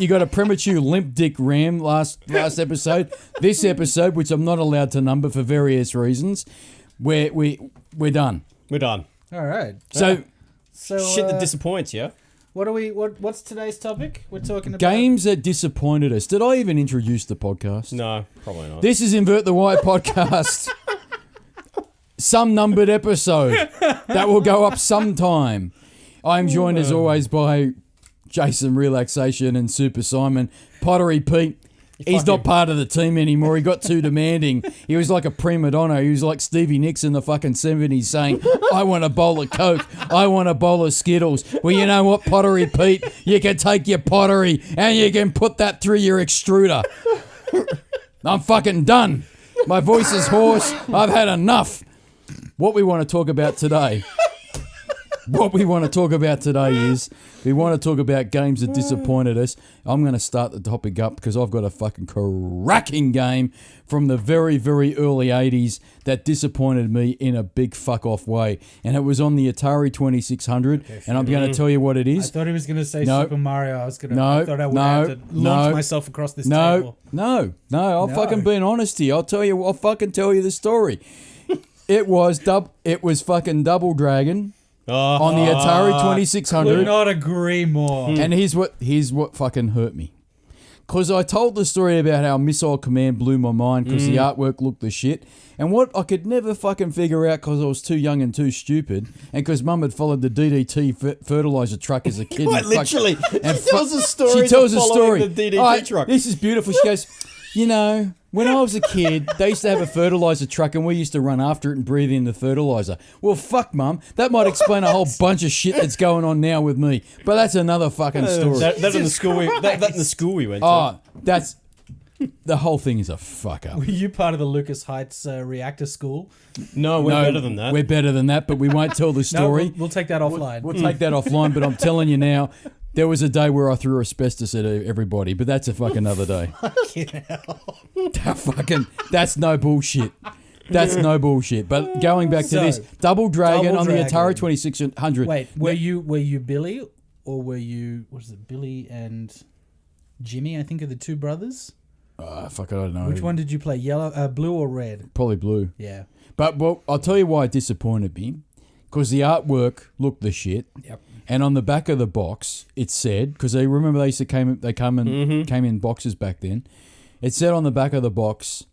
got a premature limp dick Ram last episode. This episode, which I'm not allowed to number for various reasons, we're done. We're done. All right. So shit that disappoints you. What's today's topic? We're talking about games that disappointed us. Did I even introduce the podcast? No, probably not. This is Invert the Wire podcast. Some numbered episode that will go up sometime. I'm joined as always by Jason, Relaxation, and Super Simon. Pottery Pete. He's not part of the team anymore. He got too demanding. He was like a prima donna. He was like Stevie Nicks in the fucking 70s saying, I want a bowl of Coke. I want a bowl of Skittles. Well, you know what, Pottery Pete? You can take your pottery and you can put that through your extruder. I'm fucking done. My voice is hoarse. I've had enough. What we want to talk about today is we want to talk about games that disappointed us. I'm going to start the topic up because I've got a fucking cracking game from the very, very early 80s that disappointed me in a big fuck-off way. And it was on the Atari 2600, and I'm going to tell you what it is. I thought he was going to say Super Mario. I thought I would have to launch myself across this table. No. Fucking being honest here. I'll fucking tell you the story. It was fucking Double Dragon. On the Atari 2600. Could not agree more. And here's what fucking hurt me. Because I told the story about how Missile Command blew my mind because the artwork looked the shit. And what I could never fucking figure out because I was too young and too stupid, and because Mum had followed the DDT fertilizer truck as a kid. Quite literally. She tells a story. She tells a story. The DDT truck. This is beautiful. She goes, you know, when I was a kid, they used to have a fertilizer truck and we used to run after it and breathe in the fertilizer. Well, fuck, Mum. That might explain a whole bunch of shit that's going on now with me. But that's another fucking story. That in the school we went to. Oh, that's... the whole thing is a fuck up. Were you part of the Lucas Heights reactor school? No, we're better than that. We're better than that, but we won't tell the No, story. we'll take that offline. We'll take that offline, but I'm telling you now, there was a day where I threw asbestos at everybody, but that's a fucking another day. That's no bullshit. That's no bullshit. But going back to this, Double Dragon on the Atari 2600. Wait, were you Billy or were you Billy and Jimmy? I think are the two brothers. Fuck, I don't know. Which one did you play? Yellow, blue or red? Probably blue. Yeah. But I'll tell you why it disappointed me, because the artwork looked the shit. Yep. And on the back of the box, it said, because they remember they used to came in boxes back then. It said on the back of the box,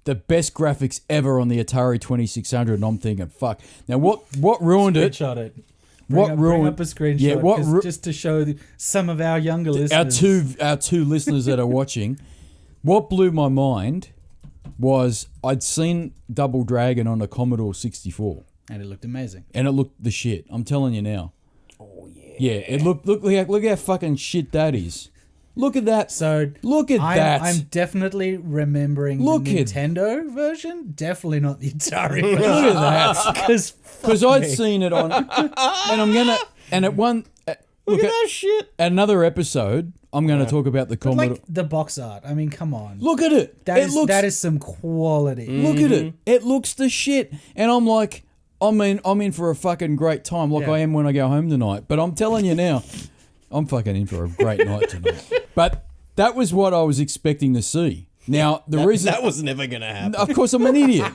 the best graphics ever on the Atari 2600. And I'm thinking, fuck. Now what ruined it? Screenshot it. Bring up a screenshot. Yeah, just to show some of our younger listeners. Our two listeners that are watching. What blew my mind was I'd seen Double Dragon on a Commodore 64. And it looked amazing. And it looked the shit. I'm telling you now. Oh yeah. Yeah, it look how fucking shit that is. Look at that. So look at that. I'm definitely remembering the Nintendo version. Definitely not the Atari version. Look at that. Because I'd seen it on, and I'm gonna, and at one, Look at that shit. At another episode, I'm going to talk about the Commodore. Like the box art. I mean, come on. Look at it. That is some quality. Look at it. It looks the shit. And I'm like, I'm in for a fucking great time, like I am when I go home tonight. But I'm telling you now, I'm fucking in for a great night tonight. But that was what I was expecting to see. Now, the reason... That was never going to happen. Of course, I'm an idiot.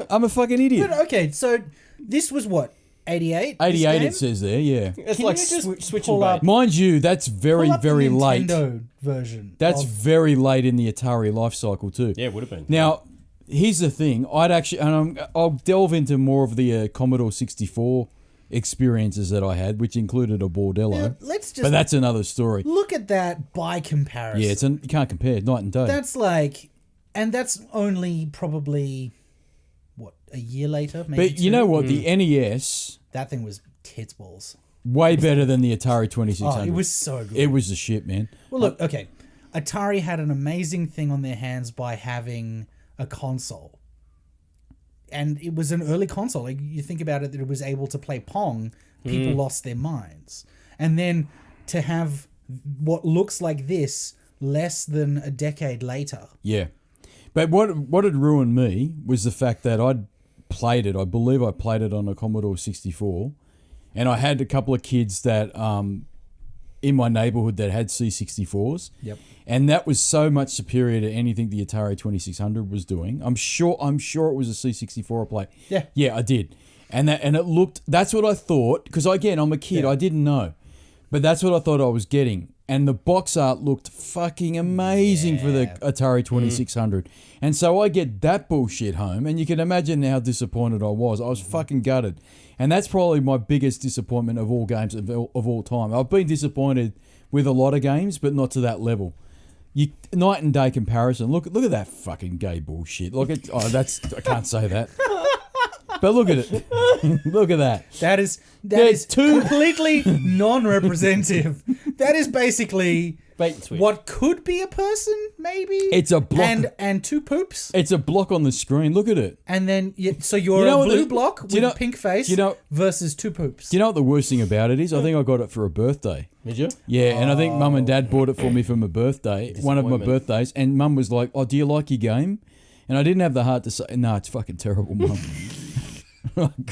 I'm a fucking idiot. But, okay, so this was what? 88? 88 it says there, yeah. It's Can like you just switch pull and up- bait. Mind you, that's very, very the late. Nintendo version. That's of- very late in the Atari life cycle too. Yeah, it would have been. Now, here's the thing. I'll delve into more of the Commodore 64 experiences that I had, which included a bordello. Now, let's just But that's another story. look at that by comparison. Yeah, you can't compare night and day. That's like, and that's only probably, what, a year later? Maybe But you know what? The NES, that thing was tits balls. way better than the Atari 2600. Oh, it was so good. It was the shit, man. Well, look, okay. Atari had an amazing thing on their hands by having a console. And it was an early console. Like, you think about it, that it was able to play Pong, people lost their minds. And then to have what looks like this less than a decade later. Yeah. But what had ruined me was the fact that I'd played it. I believe I played it on a Commodore 64. And I had a couple of kids that in my neighborhood that had C64s. Yep. And that was so much superior to anything the Atari 2600 was doing. I'm sure it was a C64 I played. Yeah. Yeah, I did. And it looked, that's what I thought, because again, I'm a kid, I didn't know. But that's what I thought I was getting. And the box art looked fucking amazing for the Atari 2600. And so I get that bullshit home, and you can imagine how disappointed I was. I was fucking gutted. And that's probably my biggest disappointment of all games of all time. I've been disappointed with a lot of games, but not to that level. Night and day comparison. Look at that fucking gay bullshit. I can't say that. But look at it. Look at that. That is completely non-representative. That is basically what could be a person, maybe. It's a block. And two poops. It's a block on the screen. Look at it. And then, so you're a blue block with a pink face versus two poops. Do you know what the worst thing about it is? I think I got it for a birthday. Did you? Yeah, and I think Mum and Dad bought it for me for my birthday, one of my birthdays, and Mum was like, "Oh, do you like your game?" And I didn't have the heart to say, "No, it's fucking terrible, Mum."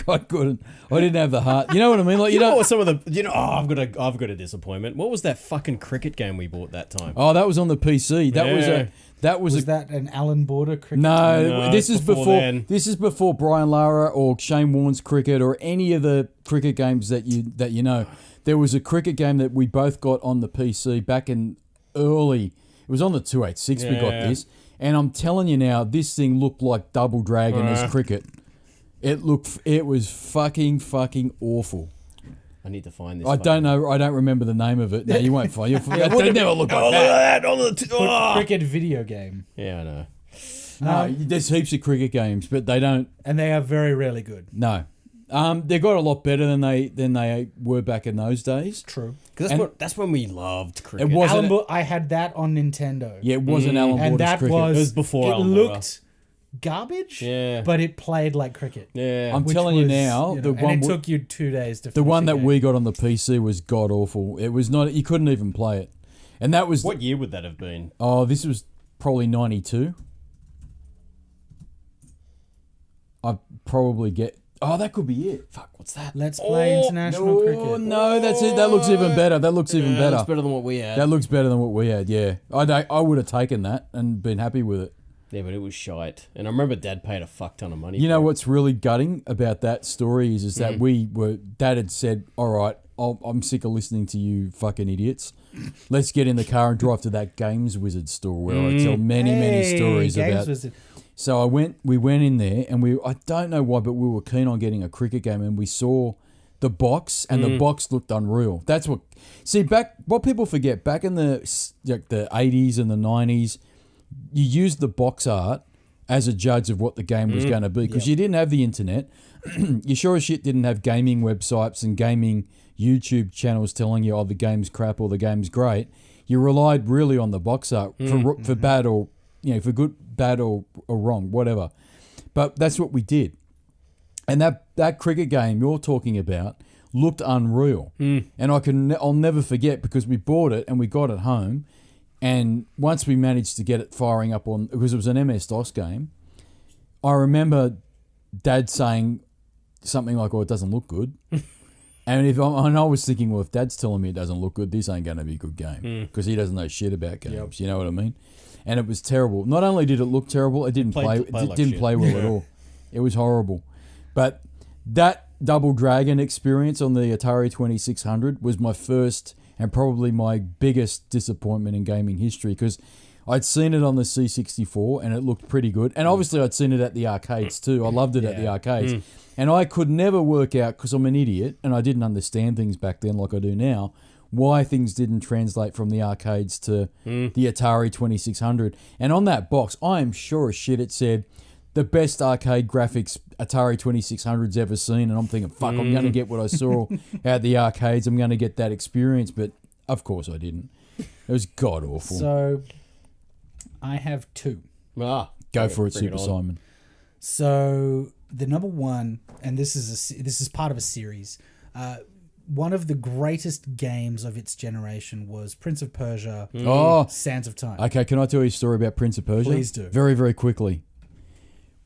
I couldn't. I didn't have the heart. You know what I mean? Like you know what some of the I've got a disappointment. What was that fucking cricket game we bought that time? Oh, that was on the PC. Was that an Alan Border cricket? No, this is before. Then. This is before Brian Lara or Shane Warne's cricket or any of the cricket games that you know. There was a cricket game that we both got on the PC back in early. It was on the 286. We got this, and I'm telling you now, this thing looked like Double Dragon as cricket. It was fucking awful. I need to find this. I don't know. I don't remember the name of it. No, you won't find. They never look like that. Cricket video game. Yeah, I know. No, there's heaps of cricket games, but they don't. And they are very rarely good. No. They got a lot better than they were back in those days. True. Because that's when we loved cricket. It wasn't. I had that on Nintendo. Yeah, it wasn't Alan And Border's that cricket. was... It was before It Alan Border. looked garbage, Yeah. but it played like cricket. Yeah. I'm Which telling you was, now, the and one it we- took you 2 days to the finish one the that game. we got on the PC was god awful. It was not. You couldn't even play it, and that was. What year would that have been? Oh, this was probably 92. I probably get. Oh, that could be it. Fuck, what's that? Let's play international Oh cricket. no, that's it. That looks even better. That looks even better. That's better than what we had. That looks better than what we had. Yeah, I would have taken that and been happy with it. Yeah, but it was shite. And I remember Dad paid a fuck ton of money. You know for it. what's really gutting about that story is that Dad had said, "All right, I'm sick of listening to you fucking idiots. Let's get in the car and drive to that Games Wizard store where I tell many stories Games about." Wizard. So we went in there and I don't know why, but we were keen on getting a cricket game and we saw the box and the box looked unreal. That's what people forget back in the 80s and the 90s, you used the box art as a judge of what the game was going to be because you didn't have the internet. You sure as shit didn't have gaming websites and gaming YouTube channels telling you, oh, the game's crap or the game's great. You relied really on the box art for bad or, for good, bad or wrong, whatever. But that's what we did. And that cricket game you're talking about looked unreal. And I'll never forget because we bought it and we got it home. And once we managed to get it firing up because it was an MS-DOS game, I remember Dad saying something like, "Oh, it doesn't look good." And I was thinking, well, if Dad's telling me it doesn't look good, this ain't going to be a good game because he doesn't know shit about games. You know what I mean? And it was terrible. Not only did it look terrible, it didn't play well at all. It was horrible. But that Double Dragon experience on the Atari 2600 was my first and probably my biggest disappointment in gaming history because I'd seen it on the C64 and it looked pretty good. And obviously I'd seen it at the arcades too. I loved it at the arcades. And I could never work out, because I'm an idiot and I didn't understand things back then like I do now, why things didn't translate from the arcades to the Atari 2600. And on that box, I am sure as shit it said, the best arcade graphics Atari 2600's ever seen. And I'm thinking, fuck, I'm going to get what I saw at the arcades. I'm going to get that experience. But of course I didn't. It was god awful. So I have two. Go for it, Super Simon. So the number one, and this is part of a series. One of the greatest games of its generation was Prince of Persia, Sands of Time. Okay, can I tell you a story about Prince of Persia? Please do. Very, very quickly.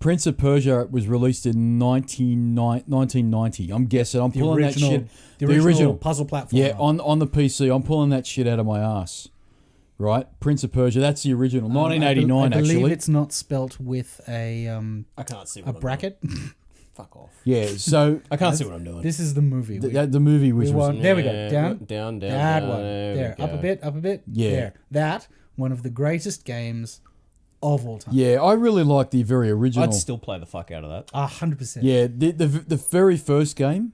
Prince of Persia was released in 1990. I'm guessing. I'm pulling that shit. The original puzzle platform. Yeah, on the PC. I'm pulling that shit out of my ass. Right? Prince of Persia. That's the original. 1989, I believe actually. it's not spelt with a I can't see a what I'm bracket. doing. Fuck off. Yeah, so... I can't see what I'm doing. This is the movie. the movie which was... There we go. Down. Down. That one. There. Up a bit. Yeah. There. That. One of the greatest games of all time. Yeah, I really like the very original. I'd still play the fuck out of that. 100%. Yeah, the very first game,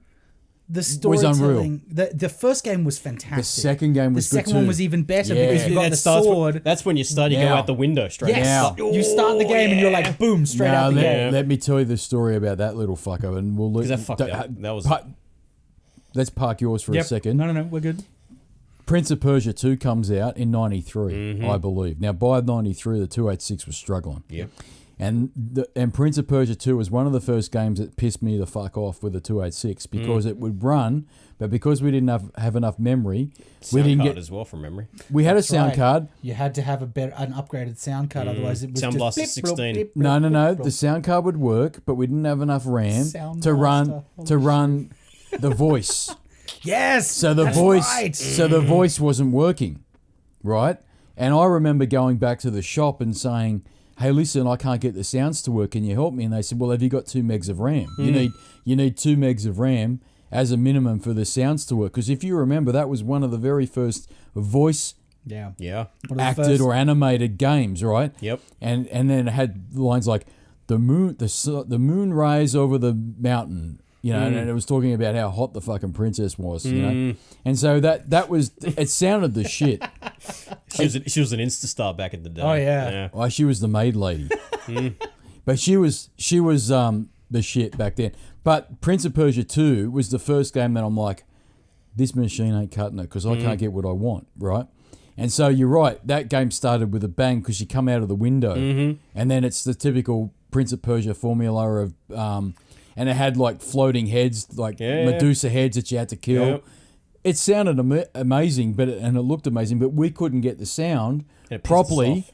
The unreal. storytelling. The first game was fantastic. the second game was The good second one too. was even better Yeah. because you got the sword. That's when you start. You go Now. out the window straight. Yes. Now. You start the game and you're like, boom, straight Now, out the let, game. let me tell you the story about that little fucker, and we'll Because that fucked up. That was. Let's park yours for a Yep. second. No, we're good. Prince of Persia 2 comes out in 93, I believe. Now, by 93, the 286 was struggling. Yep. And Prince of Persia 2 was one of the first games that pissed me the fuck off with the 286 because it would run, but because we didn't have enough memory, we Sound didn't card get. as well from memory. We had a sound Right. card. You had to have an upgraded sound card, otherwise it was Sound just Blaster blip, 16. blip, blip, No. blip, blip. The sound card would work, but we didn't have enough RAM Sound to Blaster. run the voice. Yes. So the that's voice, right. so the voice wasn't working, right? And I remember going back to the shop and saying, "Hey, listen, I can't get the sounds to work. Can you help me?" And they said, "Well, have you got 2 megs of RAM? You need 2 megs of RAM as a minimum for the sounds to work." Because if you remember, that was one of the very first voice Yeah. Yeah. One of the acted first- or animated games, right? Yep. And then it had lines like the moon rise over the mountain. And it was talking about how hot the fucking princess was, and so that was it. Sounded the shit. She was an Insta star back in the day. Oh, yeah. Oh, she was the maid lady, but she was the the shit back then. But Prince of Persia 2 was the first game that I'm like, this machine ain't cutting it because I can't get what I want, right? And so you're right, that game started with a bang because you come out of the window and then it's the typical Prince of Persia formula of, and it had like floating heads, like Medusa heads that you had to kill. Yep. It sounded amazing, and it looked amazing, but we couldn't get the sound properly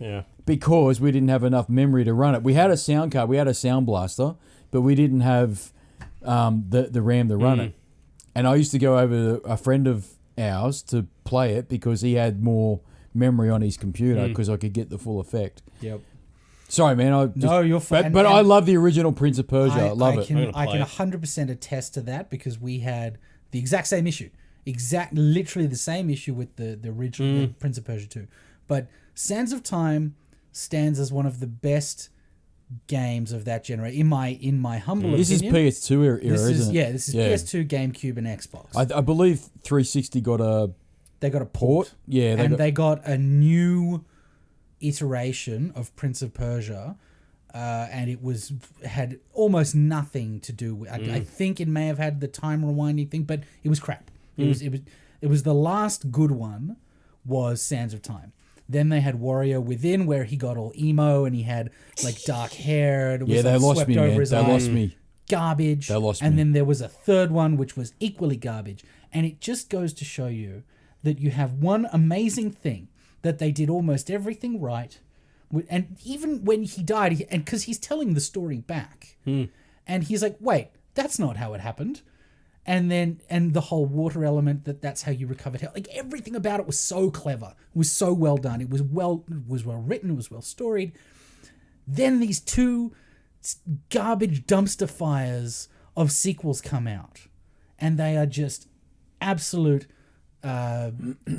because we didn't have enough memory to run it. We had a sound card, we had a sound blaster, but we didn't have the RAM to run it. And I used to go over to a friend of ours to play it because he had more memory on his computer because I could get the full effect. Yep. Sorry, man. No, you're fine. But I love the original Prince of Persia. I love it. I can 100% attest to that because we had the exact same issue. Literally the same issue with the original Prince of Persia 2. But Sands of Time stands as one of the best games of that generation, in my humble opinion. This is PS2 era, isn't it? Yeah, this is PS2, GameCube, and Xbox. I believe 360 got a... They got a port. Yeah. They got a new iteration of Prince of Persia, and it had almost nothing to do with... I think it may have had the time rewinding thing, but it was crap. It was the last good one was Sands of Time. Then they had Warrior Within, where he got all emo and he had like dark hair. And it was, they lost me, man. They lost me. Garbage. They lost me. And then there was a third one which was equally garbage. And it just goes to show you that you have one amazing thing that they did almost everything right. And even when he died, and because he's telling the story back, and he's like, wait, that's not how it happened. And the whole water element, that's how you recovered health. Like everything about it was so clever. It was so well done. It was well written. It was well storied. Then these two garbage dumpster fires of sequels come out, and they are just absolute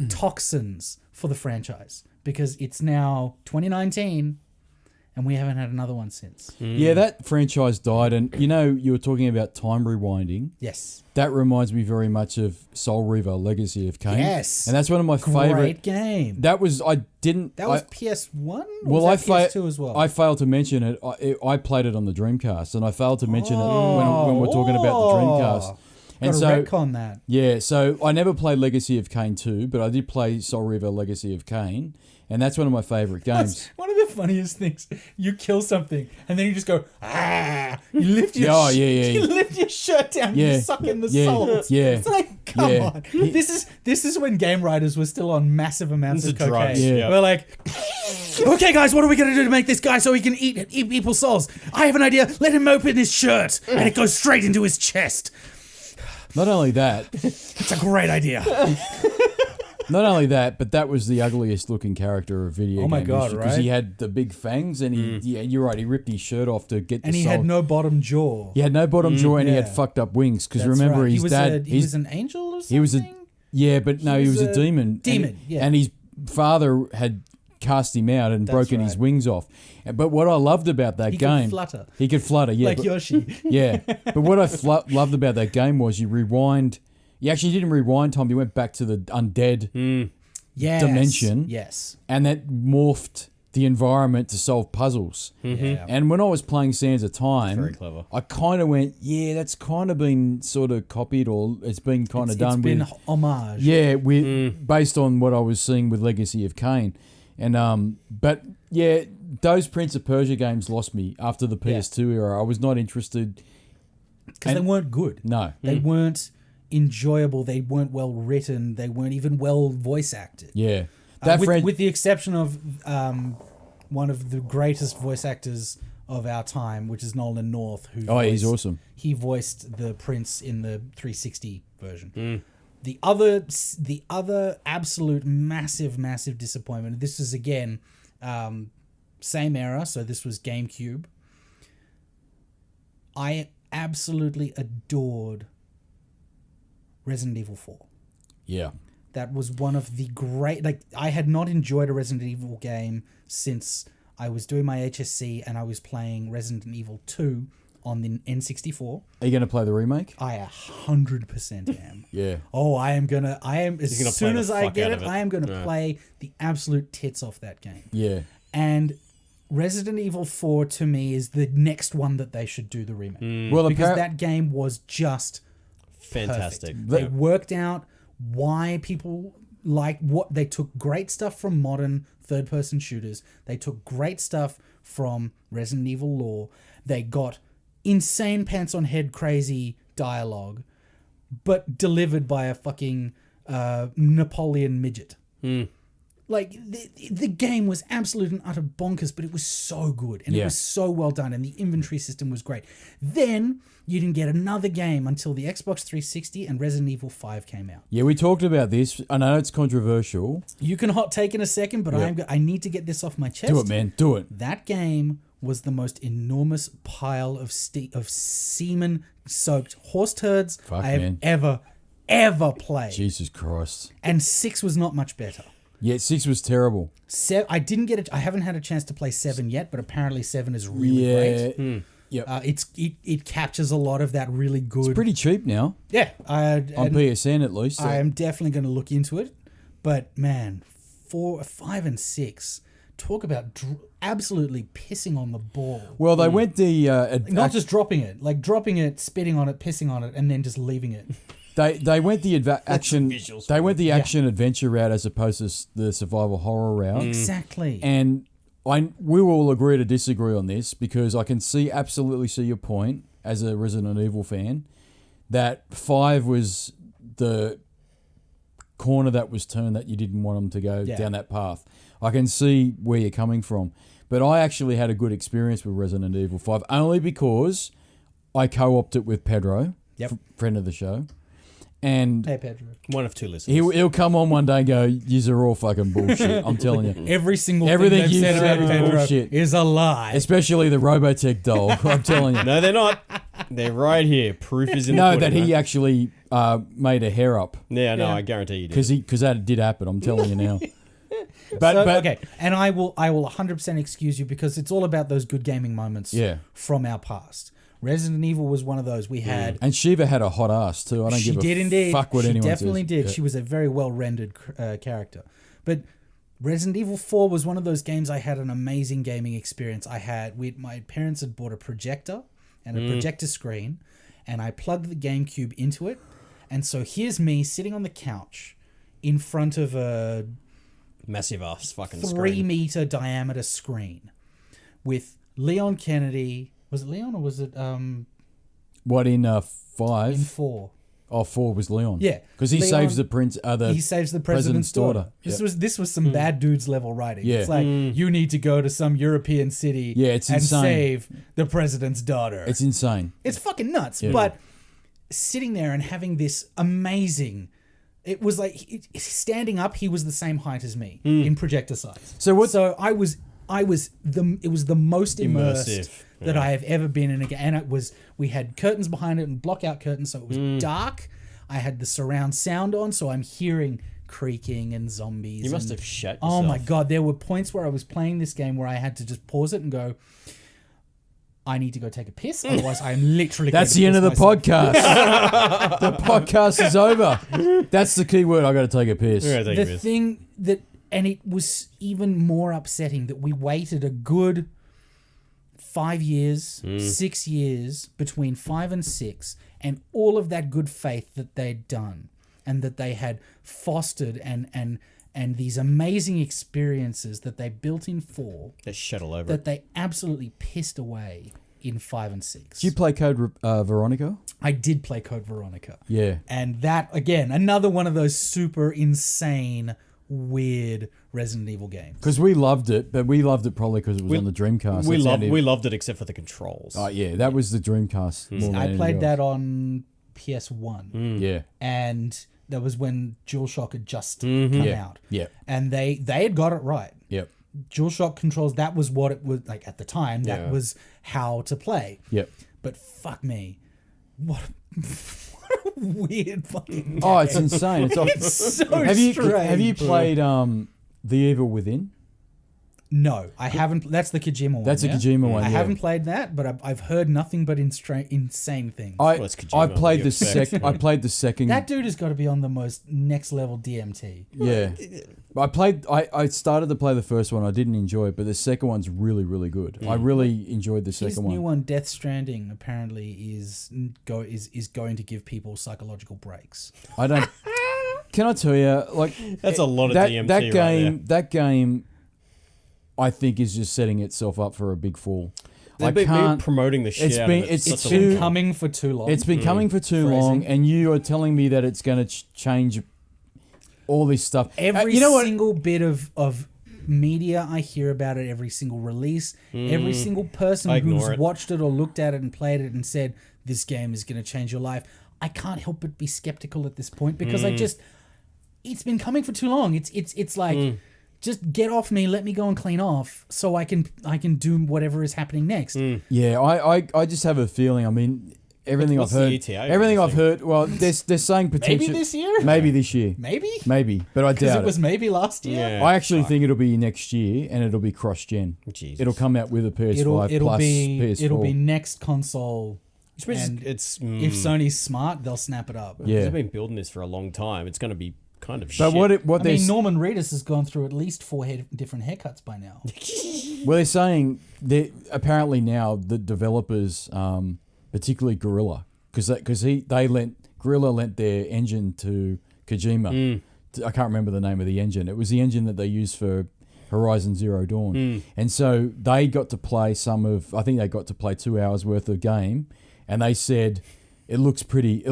toxins for the franchise because it's now 2019. And we haven't had another one since. Yeah, that franchise died. And, you were talking about time rewinding. Yes. That reminds me very much of Soul Reaver, Legacy of Kain. Yes. And that's one of my favorite. Great game. That was, That was PS1? Well, was that PS2 as well? I failed to mention it. I played it on the Dreamcast, and I failed to mention it when we're talking about the Dreamcast. And so retcon that. Yeah, so I never played Legacy of Kain 2, but I did play Soul Reaver, Legacy of Kain. And that's one of my favourite games. That's one of the funniest things. You kill something, and then you just go, ah! You lift your You lift your shirt down, and you suck in the salt. Yeah. It's like, come on. This is when game writers were still on massive amounts of cocaine. Drugs, yeah. We're like, okay, guys, what are we going to do to make this guy so he can eat people's souls? I have an idea. Let him open his shirt, and it goes straight into his chest. Not only that. It's a great idea. Not only that, but that was the ugliest looking character of video game. Oh my God, because he had the big fangs and you're right, he ripped his shirt off to get and the he soul. had no bottom jaw. He had no bottom jaw and he had fucked up wings. Because remember, right. his dad... He was an angel or something? He was but no, he was a demon. Demon, And his father had cast him out and broken his wings off. But what I loved about that game... He could flutter, yeah. Like Yoshi. Yeah. But what I loved about that game was you rewind... You actually didn't rewind time. You went back to the undead dimension. Yes. And that morphed the environment to solve puzzles. Yeah. And when I was playing Sands of Time, very clever. I kind of went, that's kind of been sort of copied or it's been kind of done it's been with... homage. Yeah, based on what I was seeing with Legacy of Kain. And but yeah, those Prince of Persia games lost me after the PS2 era. I was not interested. Because they weren't good. No. They weren't enjoyable. They weren't well written. They weren't even well voice acted. Yeah. With the exception of one of the greatest voice actors of our time, which is Nolan North. He's awesome. He voiced the prince in the 360 version. The other absolute massive disappointment. This is again same era, so this was GameCube. I absolutely adored Resident Evil 4. Yeah. That was one of the great... I had not enjoyed a Resident Evil game since I was doing my HSC and I was playing Resident Evil 2 on the N64. Are you going to play the remake? I 100% am. Yeah. Oh, as soon as I get it, I am going to Yeah. play the absolute tits off that game. Yeah. And Resident Evil 4 to me is the next one that they should do the remake. Well, Because that game was just Fantastic. perfect. They worked out why people like what they took great stuff from modern third-person shooters. They took great stuff from Resident Evil lore. They got insane pants on head crazy dialogue, but delivered by a fucking Napoleon midget. Like, the game was absolute and utter bonkers, but it was so good, and it was so well done, and the inventory system was great. Then, you didn't get another game until the Xbox 360 and Resident Evil 5 came out. Yeah, we talked about this. I know it's controversial. You can hot take in a second, but I need to get this off my chest. Do it, man. Do it. That game was the most enormous pile of semen-soaked horse turds I have ever played. Jesus Christ. And 6 was not much better. Yeah, 6 was terrible. I didn't get it. I haven't had a chance to play 7 yet, but apparently 7 is really great. Yep. It captures a lot of that really good. It's pretty cheap now. Yeah, On PSN at least. I am definitely going to look into it. But man, 4, 5, and 6 talk about absolutely pissing on the ball. Well, they went the Not just dropping it, like dropping it, spitting on it, pissing on it, and then just leaving it. They went the action. visuals. They went the action adventure route as opposed to the survival horror route. Exactly. And we will agree to disagree on this because I can absolutely see your point as a Resident Evil fan that 5 was the corner that was turned that you didn't want them to go down that path. I can see where you're coming from, but I actually had a good experience with Resident Evil 5 only because I co-opted it with Pedro, friend of the show. And hey, Pedro. One of two listeners. He'll come on one day and go, "Yous are all fucking bullshit." I'm telling you. Every single Everything thing you they've said said about is Pedro bullshit. is a lie. Especially the Robotech doll. I'm telling you. No, they're not. They're right here. Proof is in the No, pudding, that he mate. actually made a hair up Yeah, no, I guarantee you did. because that did happen. I'm telling you now. But Okay, and I will 100% excuse you because it's all about those good gaming moments from our past. Resident Evil was one of those. We had... And Shiva had a hot ass too. I don't give a fuck what anyone says. She definitely did. Yeah. She was a very well-rendered character. But Resident Evil 4 was one of those games I had an amazing gaming experience. My parents had bought a projector and a projector screen, and I plugged the GameCube into it. And so here's me sitting on the couch in front of a Massive ass fucking 3-meter diameter screen with Leon Kennedy. Was it Leon or was it What in in 5? 4? Oh, 4 was Leon. Yeah, because he Leon- saves the prince. He saves the president's daughter. This was some bad dudes level writing. Yeah. It's like you need to go to some European city It's and insane. save the president's daughter. It's insane. It's fucking nuts. But sitting there and having this amazing, it was like standing up. He was the same height as me in projector size. So it was the most immersed Immersive. that I have ever been in a game. And we had curtains behind it and blockout curtains, so it was dark. I had the surround sound on, so I'm hearing creaking and zombies. You must and- have shut yourself. Oh my god, there were points where I was playing this game where I had to just pause it and go, I need to go take a piss, otherwise I'm literally That's going the to end of the piss myself. podcast. The podcast is over. That's the key word. I got to take a piss. Yeah, take The a piss. thing that, and it was even more upsetting that we waited a good 5 years, 6 years between 5 and 6, and all of that good faith that they'd done and that they had fostered and these amazing experiences that they built in 4 They shut all over that it. they absolutely pissed away in 5 and 6. Did you play Code Veronica? I did play Code Veronica. Yeah. And that, again, another one of those super insane, weird Resident Evil games. Because we loved it, but we loved it probably because it was on the Dreamcast. We loved it except for the controls. Oh, yeah. That was the Dreamcast. More than I anything played else. that on PS1. Yeah. And that was when DualShock had just come out. Yeah. And they had got it right. Yep. DualShock controls, that was what it was like at the time. That was how to play. Yep. But fuck me. What a weird fucking Oh, it's insane. It's It's so have you strange. played The Evil Within? No, I haven't. That's the Kojima one. That's a yeah? Kojima one. I yeah. haven't played that, but I've heard nothing but insane things. it's Kojima, I what played do you the expect? second. I played the second. That dude has got to be on the most next level DMT. Yeah, I started to play the first one. I didn't enjoy it, but the second one's really, really good. I really enjoyed the His second new one. one, Death Stranding, apparently is going to give people psychological breaks. I don't. Can I tell you, like That's a lot of that, DMT that right game. there. That game, I think, is just setting itself up for a big fall. They've been promoting the shit it's out been- of it. it's Such a too- long time. Coming for too long. It's been coming for too long, and you are telling me that it's going to change all this stuff. Every you know what? single bit of media I hear about it, every single release, every single person I ignore who's it. watched it or looked at it and played it and said, this game is going to change your life, I can't help but be skeptical at this point because it's been coming for too long. It's like, just get off me, let me go and clean off so I can do whatever is happening next. Yeah, I just have a feeling. I mean, everything What's I've the heard. ETA on Everything this I've thing? heard. Well, they're saying potential. Maybe this year? Maybe this year. Maybe? But I Because doubt it was maybe last year. Yeah. I actually think it'll be next year, and it'll be cross-gen. Jesus. It'll come out with a PS5 plus PS4. It'll be next console. Which means And it's If Sony's smart, they'll snap it up. Yeah. They've been building this for a long time. It's going to be kind of But shit. what I they're mean, Norman Reedus has gone through at least 4 different haircuts by now. well, they're saying that apparently now the developers, particularly Guerrilla, because Guerrilla lent their engine to Kojima. I can't remember the name of the engine. It was the engine that they used for Horizon Zero Dawn, and so they got to play I think they got to play 2 hours worth of game, and they said it looks pretty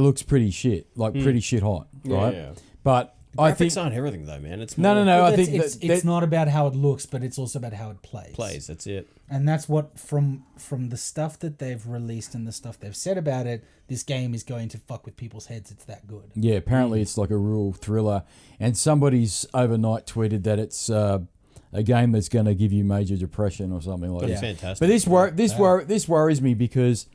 shit, like pretty shit hot, right? Yeah. But I think Graphics aren't everything though, man. It's no. more I think it's not about how it looks, but it's also about how it plays. plays. That's it. And that's what from the stuff that they've released and the stuff they've said about it, this game is going to fuck with people's heads. It's that good. Yeah, apparently it's like a real thriller, and somebody's overnight tweeted that it's a game that's going to give you major depression or something like That'd that. be fantastic. But this worries me because,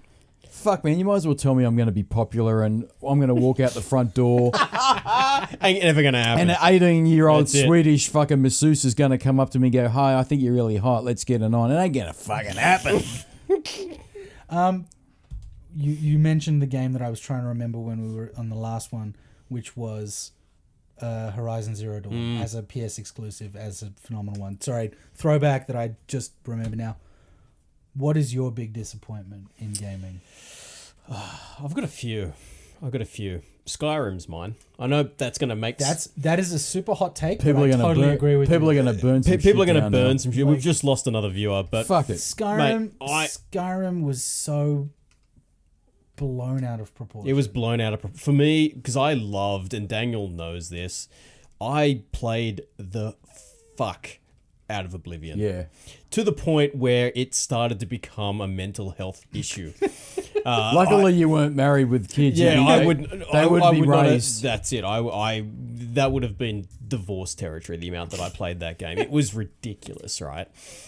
fuck man, you might as well tell me I'm going to be popular and I'm going to walk out the front door Ain't never going to happen. and an 18-year-old That's it. Swedish fucking masseuse is going to come up to me and go, "Hi, I think you're really hot. Let's get it on." It ain't going to fucking happen. You mentioned the game that I was trying to remember when we were on the last one, which was Horizon Zero Dawn as a PS exclusive, as a phenomenal one. Sorry, throwback that I just remember now. What is your big disappointment in gaming? I've got a few. Skyrim's mine. I know that's going to make That is a super hot take. People but are I going to totally burn. agree with People you. are going to burn. Some people are shit going to down burn now. some shit. We've just lost another viewer, but Fuck it. Skyrim. Mate, Skyrim was so blown out of proportion. it was blown out of for me because I loved, and Daniel knows this. I played the fuck out of Oblivion. Yeah. To the point where it started to become a mental health issue. Luckily, you weren't married with kids. Yeah, You- I they- would. They I would be would not have- raised. that's it. That would have been divorce territory. The amount that I played that game, it was ridiculous. Right?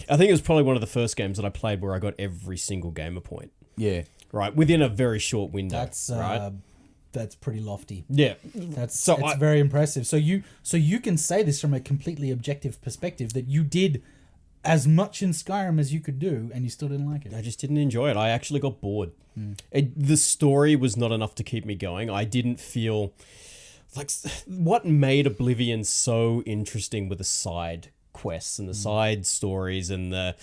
I think it was probably one of the first games that I played where I got every single gamer point. Yeah. Right, within a very short window. That's pretty lofty. Yeah. That's I- very impressive. So you can say this from a completely objective perspective that you did as much in Skyrim as you could do, and you still didn't like it. I just didn't enjoy it. I actually got bored. The story was not enough to keep me going. I didn't feel like what made Oblivion so interesting were the side quests and the side stories and the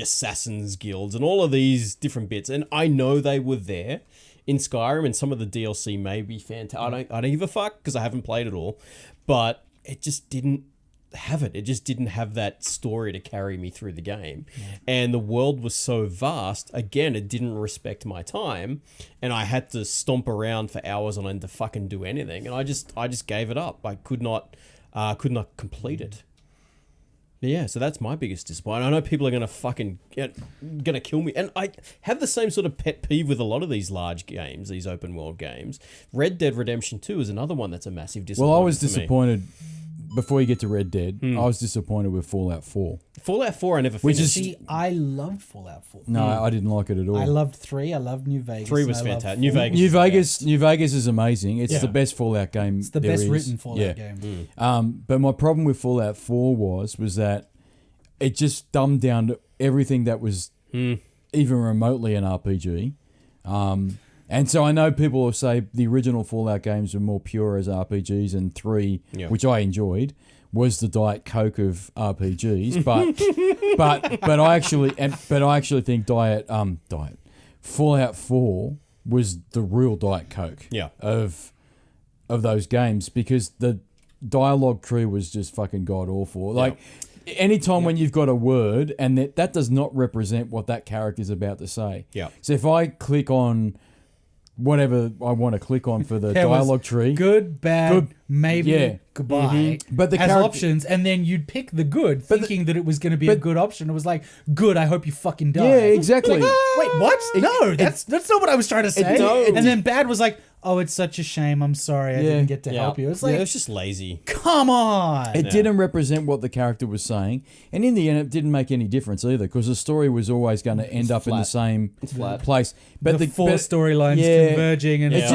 assassins guilds and all of these different bits. And I know they were there in Skyrim, and some of the DLC may be fantastic. I don't give a fuck because I haven't played it all, but it just didn't have it. It just didn't have that story to carry me through the game. And the world was so vast, again, it didn't respect my time, and I had to stomp around for hours on end to fucking do anything, and I just gave it up. I could not complete it. But yeah, so that's my biggest disappointment. I know people are gonna kill me, and I have the same sort of pet peeve with a lot of these large games, these open world games. Red Dead Redemption 2 is another one that's a massive disappointment. Well, I was for me. disappointed. Before you get to Red Dead, I was disappointed with Fallout 4. Fallout 4 I never Which finished. is- See, I loved Fallout 4. No, I didn't like it at all. I loved 3. I loved New Vegas. 3 was and I loved fantastic. 4. New New Vegas is amazing. It's Yeah. the best Fallout game. It's the there best is. written Fallout game. But my problem with Fallout 4 was that it just dumbed down to everything that was even remotely an RPG. And so I know people will say the original Fallout games were more pure as RPGs, and 3, which I enjoyed, was the Diet Coke of RPGs. But I actually think Fallout 4 was the real Diet Coke of those games, because the dialogue tree was just fucking god awful. Like anytime when you've got a word and that does not represent what that character's about to say. Yeah. So if I click on whatever I want to click on for the dialogue tree, good, bad, maybe, goodbye, but the as character, options, and then you'd pick the good, thinking that it was going to be a good option. It was like, good, I hope you fucking die. Yeah, exactly. Like, wait, what? No, that's not what I was trying to say. And then bad was like, oh, it's such a shame. I'm sorry, I didn't get to help you. It's like, it was just lazy. Come on. It didn't represent what the character was saying, and in the end, it didn't make any difference either, because the story was always going to end up in the same place. But the four storylines converging, and it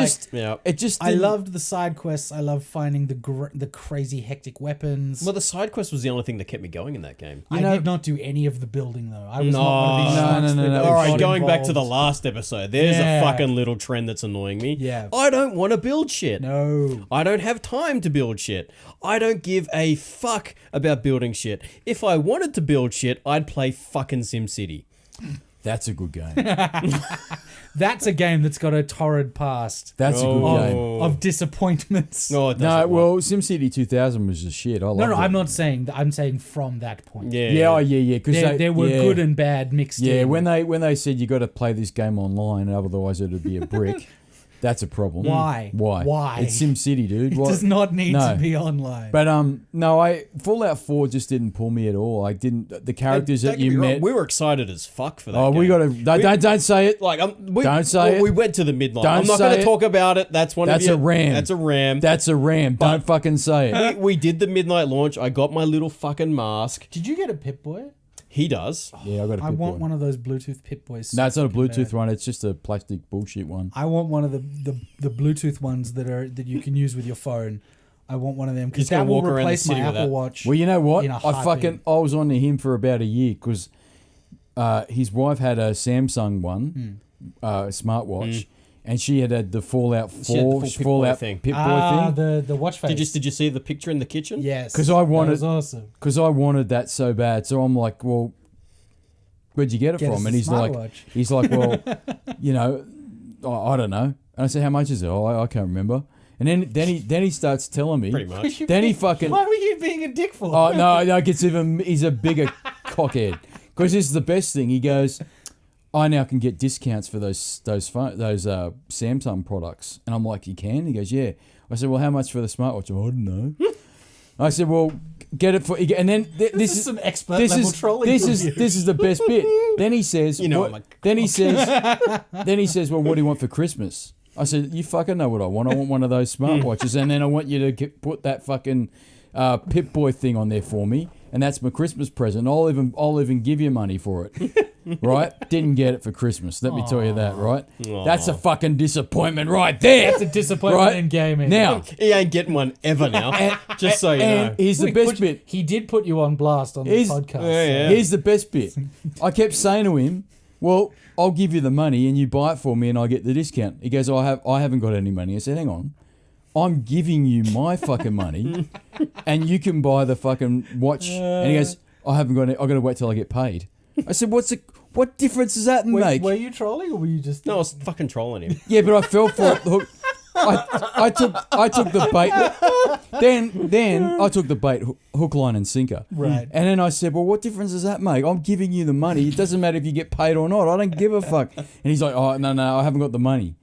just. I loved the side quests. I loved finding the crazy hectic weapons. Well, the side quest was the only thing that kept me going in that game. I did not do any of the building though. I was not one of these sharks that All right, got going back to involved. the last episode, there's a fucking little trend that's annoying me. Yeah. I don't want to build shit. No. I don't have time to build shit. I don't give a fuck about building shit. If I wanted to build shit, I'd play fucking SimCity. That's a good game. That's a game that's got a torrid past. That's a good game. Of disappointments. No, it No, doesn't well, work. SimCity 2000 was just shit. I loved it. I'm not saying that. I'm saying from that point. Yeah, because There were good and bad mixed in. Yeah, when they said you got to play this game online, otherwise it'd be a brick. That's a problem. Why? Why? It's SimCity, dude. It does not need to be online. But Fallout 4 just didn't pull me at all. I didn't. The characters Don't that get you me wrong, met. we were excited as fuck for that. Oh, game. we got to. Don't say it. Like, don't say it. We went to the midnight. Don't I'm not say going to it. talk about it. That's one of That's a ram. That's a ram. That's a ram. Don't fucking say it. We did the midnight launch. I got my little fucking mask. Did you get a Pip-Boy? He does. Yeah, I got a I want Pip-Boy. one of those Bluetooth Pip-Boys. No, it's not a Bluetooth one. It's just a plastic bullshit one. I want one of the Bluetooth ones that you can use with your phone. I want one of them because Just gonna that will walk around the replace my city with Apple that. Watch. Well, you know what? in a I heartbeat. was on to him for about a year because his wife had a Samsung one, smartwatch, and she had the Fallout 4 She had the full Pip-Boy Fallout thing. Pip-Boy thing. the watch face. Did you see the picture in the kitchen? Yes, 'Cause I wanted- That was awesome. Because I wanted that so bad. So I'm like, well, where'd you get it Get us from? a And he's smartwatch. like, well, you know, I don't know. And I said, how much is it? Oh, I can't remember. And then he starts telling me. Pretty much. Then he fucking. Why were you being a dick for? Oh no, he's a bigger cockhead. Because this is the best thing. He goes, I now can get discounts for those Samsung products, and I'm like, you can? He goes, yeah. I said, well, how much for the smartwatch? Oh, I don't know. I said, well, get it for, and then this is some expert level trolling. This is the best bit. Then he says, then he says, well, what do you want for Christmas? I said, you fucking know what I want. I want one of those smartwatches, and then I want you to put that fucking Pip-Boy thing on there for me, and that's my Christmas present. I'll even give you money for it. Right? Didn't get it for Christmas. Let me tell you that, right? Aww. That's a fucking disappointment right there. That's a disappointment in gaming. Now, He ain't getting one ever now. Just so you know. and here's the best bit. He did put you on blast on the podcast. Yeah. Here's the best bit. I kept saying to him, well, I'll give you the money and you buy it for me and I get the discount. He goes, I haven't got any money. I said, hang on. I'm giving you my fucking money and you can buy the fucking watch. And he goes, I haven't got it. I've got to wait till I get paid. I said, what difference does that make? Were you trolling or were you just... No, I was fucking trolling him. Yeah, but I fell for it. Look, I took the bait. Then I took the bait, hook, line, and sinker. Right. And then I said, well, what difference does that make? I'm giving you the money. It doesn't matter if you get paid or not. I don't give a fuck. And he's like, oh, no, I haven't got the money.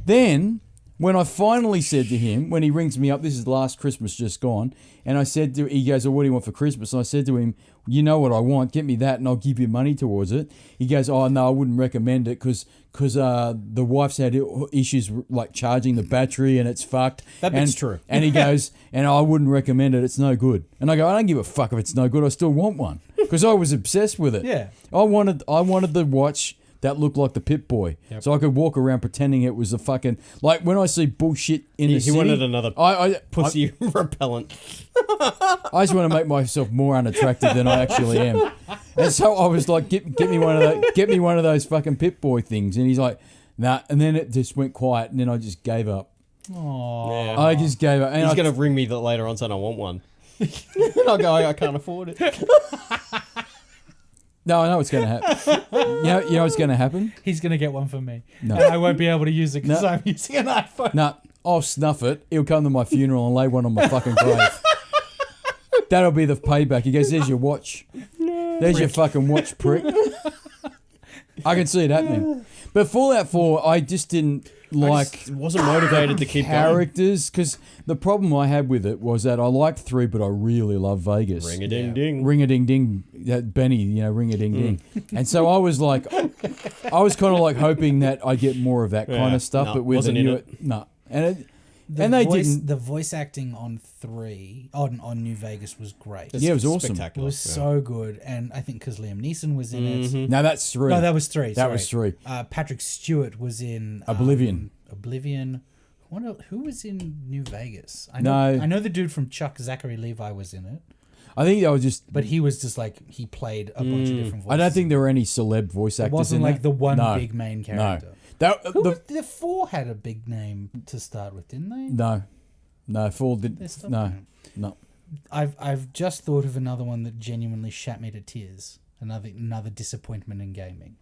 Then, when I finally said to him, when he rings me up, this is last Christmas just gone, and he goes, well, what do you want for Christmas? And I said to him, you know what I want, get me that and I'll give you money towards it. He goes, oh, no, I wouldn't recommend it because the wife's had issues like charging the battery and it's fucked. That bit's true. And he goes, and I wouldn't recommend it, it's no good. And I go, I don't give a fuck if it's no good, I still want one because I was obsessed with it. Yeah. I wanted the watch that looked like the Pip-Boy. Yep. So I could walk around pretending it was a fucking... Like, when I see bullshit in the He city... wanted another I pussy repellent. I just want to make myself more unattractive than I actually am. And so I was like, get me one of those fucking Pip-Boy things. And he's like, nah. And then it just went quiet, and then I just gave up. Aww. Yeah. I just gave up. And He's going to ring me later on saying I want one. And I'll go, I can't afford it. No, I know what's going to happen. You know what's going to happen? He's going to get one for me. No. And I won't be able to use it because No. I'm using an iPhone. No, I'll snuff it. He'll come to my funeral and lay one on my fucking grave. That'll be the payback. He goes, there's your watch. There's your fucking watch, prick. I can see it happening. But Fallout 4, I just didn't like... Wasn't motivated to keep going. characters, because the problem I had with it was that I liked 3, but I really love Vegas. Ring-a-ding-ding. Ring-a-ding-ding, that Benny, ring-a-ding-ding. And so I was like, I was kind of like hoping that I'd get more of that kind of stuff, no, but with wasn't the in new, it. no. And they didn't. The voice acting on 3, on New Vegas was great. Yeah, it was awesome. It Spectacular. was so good. And I think because Liam Neeson was in it. No, that's 3. No, that was 3. That was 3. Patrick Stewart was in Oblivion. Who was in New Vegas? I No. know the dude from Chuck, Zachary Levi, was in it. I think they were just... But he was just like, he played a bunch of different voices. I don't think there were any celeb voice actors it wasn't in like that. the one No. big main character. That, The 4 had a big name to start with, didn't they? No, 4 They did... stopped No, now. no. I've just thought of another one that genuinely shat me to tears. Another disappointment in gaming.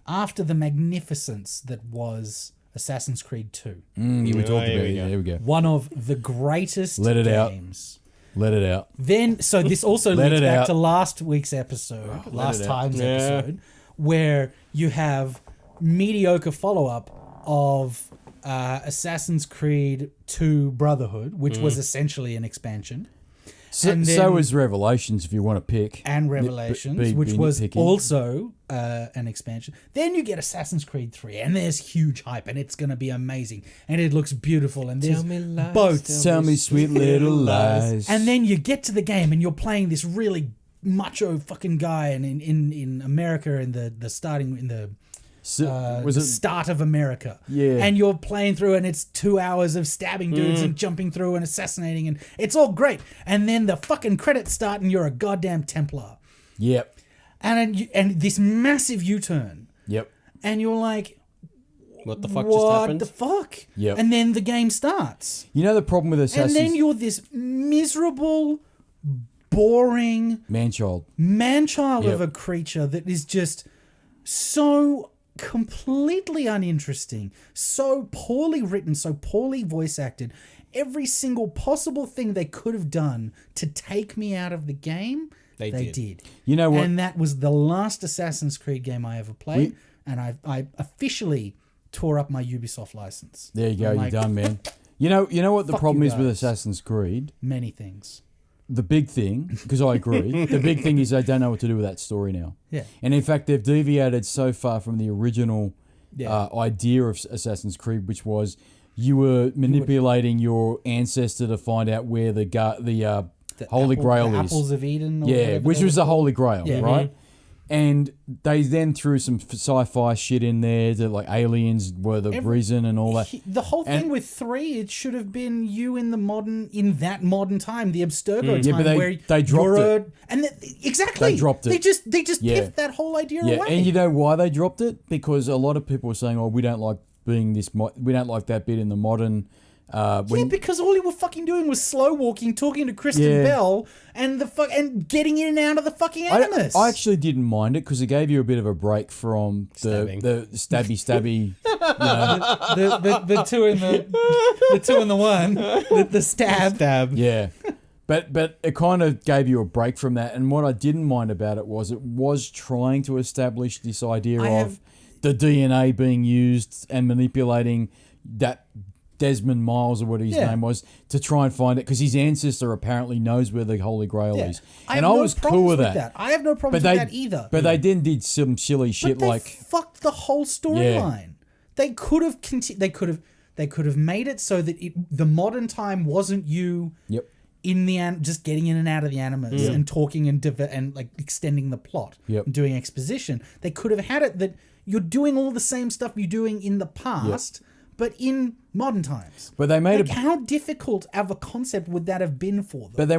After the magnificence that was Assassin's Creed 2. We talked about here it. we go. There we go. One of the greatest Let it out. games. Let it out. Then, so this also Let leads it back out. to last week's episode, last it out. time's Yeah. episode, where you have mediocre follow-up of Assassin's Creed 2 Brotherhood, which was essentially an expansion. So, And so then- is Revelations, if you want to pick. And Revelations, be which was nitpicky. also an expansion. Then you get Assassin's Creed 3, and there's huge hype, and it's going to be amazing, and it looks beautiful, and there's boats. Tell me sweet little lies. And then you get to the game, and you're playing this really macho fucking guy, and in America, in the starting in the Was the it? start of America. Yeah. And you're playing through and it's 2 hours of stabbing dudes and jumping through and assassinating and it's all great. And then the fucking credits start and you're a goddamn Templar. Yep. And this massive U-turn. Yep. And you're like, What the fuck just what happened? the fuck? Yep. And then the game starts. You know the problem with Assassin's... And then you're this miserable, boring Man-child. man-child Yep. of a creature that is just so completely uninteresting, so poorly written, so poorly voice acted. Every single possible thing they could have done to take me out of the game, they did. You know what? And that was the last Assassin's Creed game I ever played, and I officially tore up my Ubisoft license. There you go. I'm You're like, done, man. You know what the Fuck problem you is with guys. Assassin's Creed? Many things. The big thing, because I agree, the big thing is they don't know what to do with that story now. Yeah. And in fact, they've deviated so far from the original Yeah. idea of Assassin's Creed, which was you were manipulating your ancestor to find out where the Holy Grail the is. Apples of Eden. Or Yeah, whatever which they was were the Holy Grail, Yeah. right? And they then threw some sci-fi shit in there that like aliens were the reason and all that. The whole thing And- with 3, it should have been you in that modern time, the Abstergo Yeah, time, but where they dropped you're it. Exactly. They dropped it. They just Yeah. piffed that whole idea Yeah, away. and you know why they dropped it? Because a lot of people were saying, "Oh, we don't like being this. We don't like that bit in the modern." yeah, because all you were fucking doing was slow walking, talking to Kristen Yeah. Bell, and and getting in and out of the fucking Animus. I actually didn't mind it because it gave you a bit of a break from Stabbing. the stabby. You know, the two in the two in the one, the stab. yeah, but it kind of gave you a break from that. And what I didn't mind about it was trying to establish this idea of the DNA being used and manipulating that. Desmond Miles or what his name was to try and find it because his ancestor apparently knows where the Holy Grail is, and I was cool with that. I have no problems with that either. But they then did some silly shit But they like fucked the whole storyline. They could have they could have made it so that the modern time wasn't you yep in the just getting in and out of the Animus and talking and like extending the plot Yep. and doing exposition. They could have had it that you're doing all the same stuff you're doing in the past, but in modern times. But they made how difficult of a concept would that have been for them? But they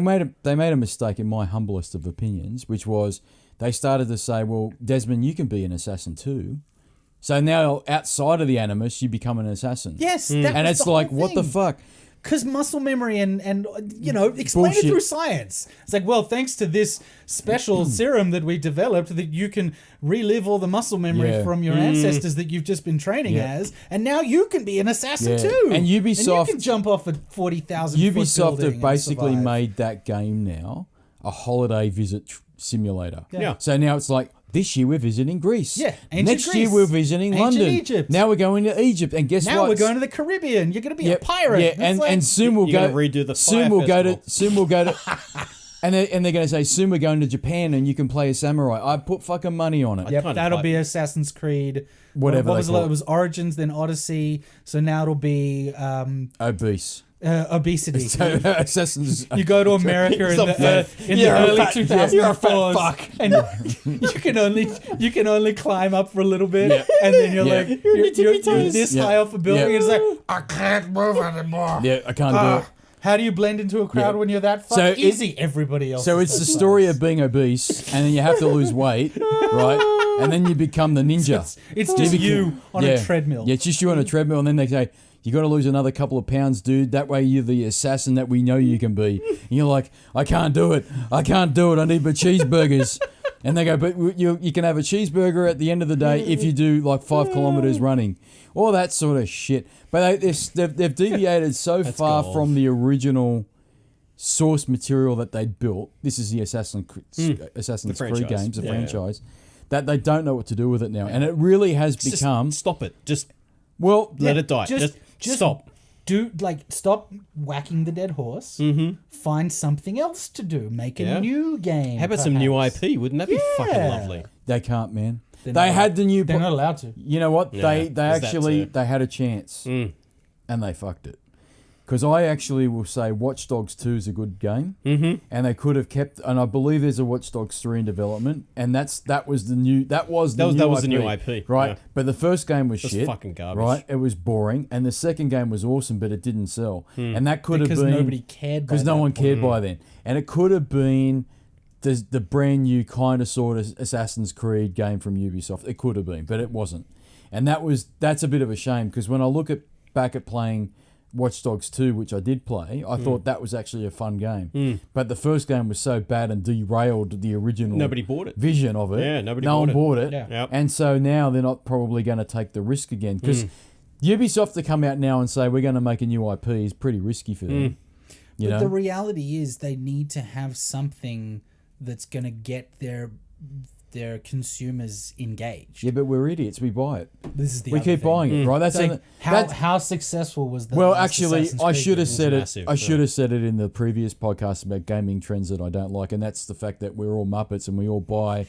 made a mistake, in my humblest of opinions, which was they started to say, well, Desmond, you can be an assassin too. So now outside of the Animus, you become an assassin. Yes, that and was it's the like, whole what the thing. fuck? Because muscle memory and explain Bullshit. it through science. It's like, well, thanks to this special serum that we developed, that you can relive all the muscle memory from your ancestors that you've just been training as, and now you can be an assassin too. And Ubisoft, and you can jump off a 40,000 Ubisoft foot have basically survive. made that game now a holiday visit simulator. Yeah. So now it's like, this year we're visiting Greece. Yeah, ancient Next year Greece. we're visiting Ancient London. Egypt. Now we're going to Egypt, and guess Now what? we're going to the Caribbean. You're going to be a pirate. Yeah, It's and, like- and soon we'll You're go. gonna redo the soon Fire we'll go to. Festival. Soon we'll go to. And they're going to say soon we're going to Japan and you can play a samurai. I put fucking money on it. Yep, Kind of that'll hype. be Assassin's Creed. Whatever What they was call it? It was Origins, then Odyssey. So now it'll be Obese. obesity. Assassins. You go to America in the early 2004s, and you can only climb up for a little bit, and then you're like you're this high off a building. Yeah. And it's like I can't move anymore. Yeah, I can't do it. How do you blend into a crowd Yeah. when you're that So fucked? it- Easy. Everybody else. So is it's the that story size. of being obese, and then you have to lose weight, right? And then you become the ninja. It's just you on a treadmill. Yeah, it's just you on a treadmill, and then they say, you got to lose another couple of pounds, dude. That way you're the assassin that we know you can be. And you're like, I can't do it. I can't do it. I need my cheeseburgers. And they go, but you can have a cheeseburger at the end of the day if you do like 5 kilometers running. All that sort of shit. But they've deviated so far gold. from the original source material that they built. This is the Assassin's The Creed franchise. games, the Yeah. franchise, that they don't know what to do with it now. And it really has Just become... stop it. Just Well, let it die. just Stop. Stop whacking the dead horse. Find something else to do. Make a Yeah. new game. How about some new perhaps. IP? Wouldn't that be fucking Yeah. lovely? they can't, man. They're They not- had the new... They're not allowed to. You know what? Yeah, they there's that actually... too. They had a chance. And they fucked it. Because I actually will say Watch Dogs 2 is a good game. And they could have kept... And I believe there's a Watch Dogs 3 in development. And that was the new IP. Right? Yeah. But the first game was That's shit. fucking garbage. Right? It was boring. And the second game was awesome, but it didn't sell. And that could Because have been... nobody cared. Because no one cared by then. And it could have been the brand new kind of sort of Assassin's Creed game from Ubisoft. It could have been, but it wasn't. And that's a bit of a shame, because when I look back at playing Watch Dogs 2, which I did play, I thought that was actually a fun game. But the first game was so bad and derailed the original Nobody bought it. vision of it. Yeah, nobody no bought one it. bought it. Yeah. Yep. And so now they're not probably going to take the risk again, because Ubisoft to come out now and say we're going to make a new IP is pretty risky for them. You But know? the reality is they need to have something that's going to get their consumers engaged. Yeah, but we're idiots. We buy it. This is the We other keep thing. buying it, right? That's It's like, that's how successful was the well. last Actually, Assassin's I Creed should have game? said it. massive, I should yeah. have said it in the previous podcast about gaming trends that I don't like, and that's the fact that we're all muppets and we all buy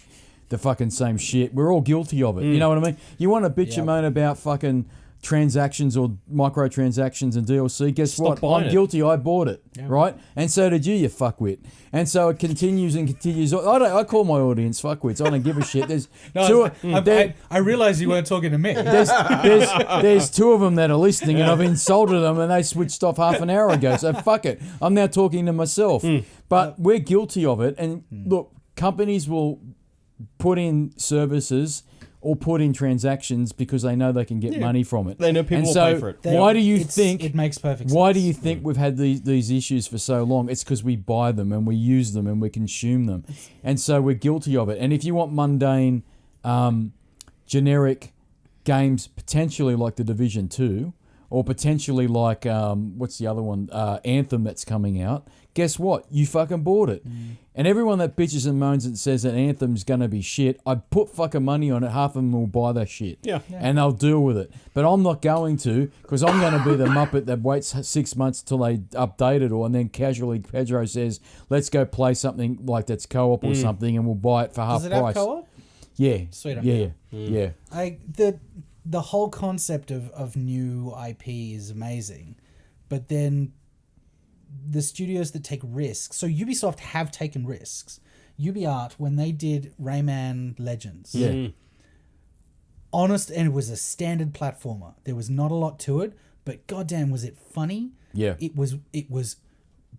the fucking same shit. We're all guilty of it. You know what I mean? You want to bitch and moan about fucking transactions or microtransactions and DLC? Guess Stop what? buying I'm it. guilty. I bought it, right? And so did you fuckwit. And so it continues and continues. I call my audience fuckwits. I don't give a shit. There's I realized you weren't talking to me. there's 2 of them that are listening, and I've insulted them, and they switched off half an hour ago. So fuck it. I'm now talking to myself. But we're guilty of it. And look, companies will put in services or put in transactions because they know they can get money from it. They know people and will so pay for it. Why do you It's- think? it makes perfect sense? Why do you think we've had these issues for so long? It's because we buy them and we use them and we consume them, and so we're guilty of it. And if you want mundane, generic games, potentially like The Division 2, or potentially like what's the other one, Anthem that's coming out. Guess what? You fucking bought it. And everyone that bitches and moans and says that Anthem's going to be shit, I put fucking money on it, half of them will buy that shit. Yeah. And they'll deal with it. But I'm not going to, because I'm going to be the muppet that waits 6 months till they update it all, and then casually Pedro says, let's go play something like that's co-op or something, and we'll buy it for half Does it have price. co-op? Yeah. Sweet, I'm Yeah. down. Yeah. The whole concept of new IP is amazing, but then the studios that take risks. So Ubisoft have taken risks. UbiArt, when they did Rayman Legends, Yeah. honest, and it was a standard platformer. There was not a lot to it, but goddamn, was it funny? Yeah. It was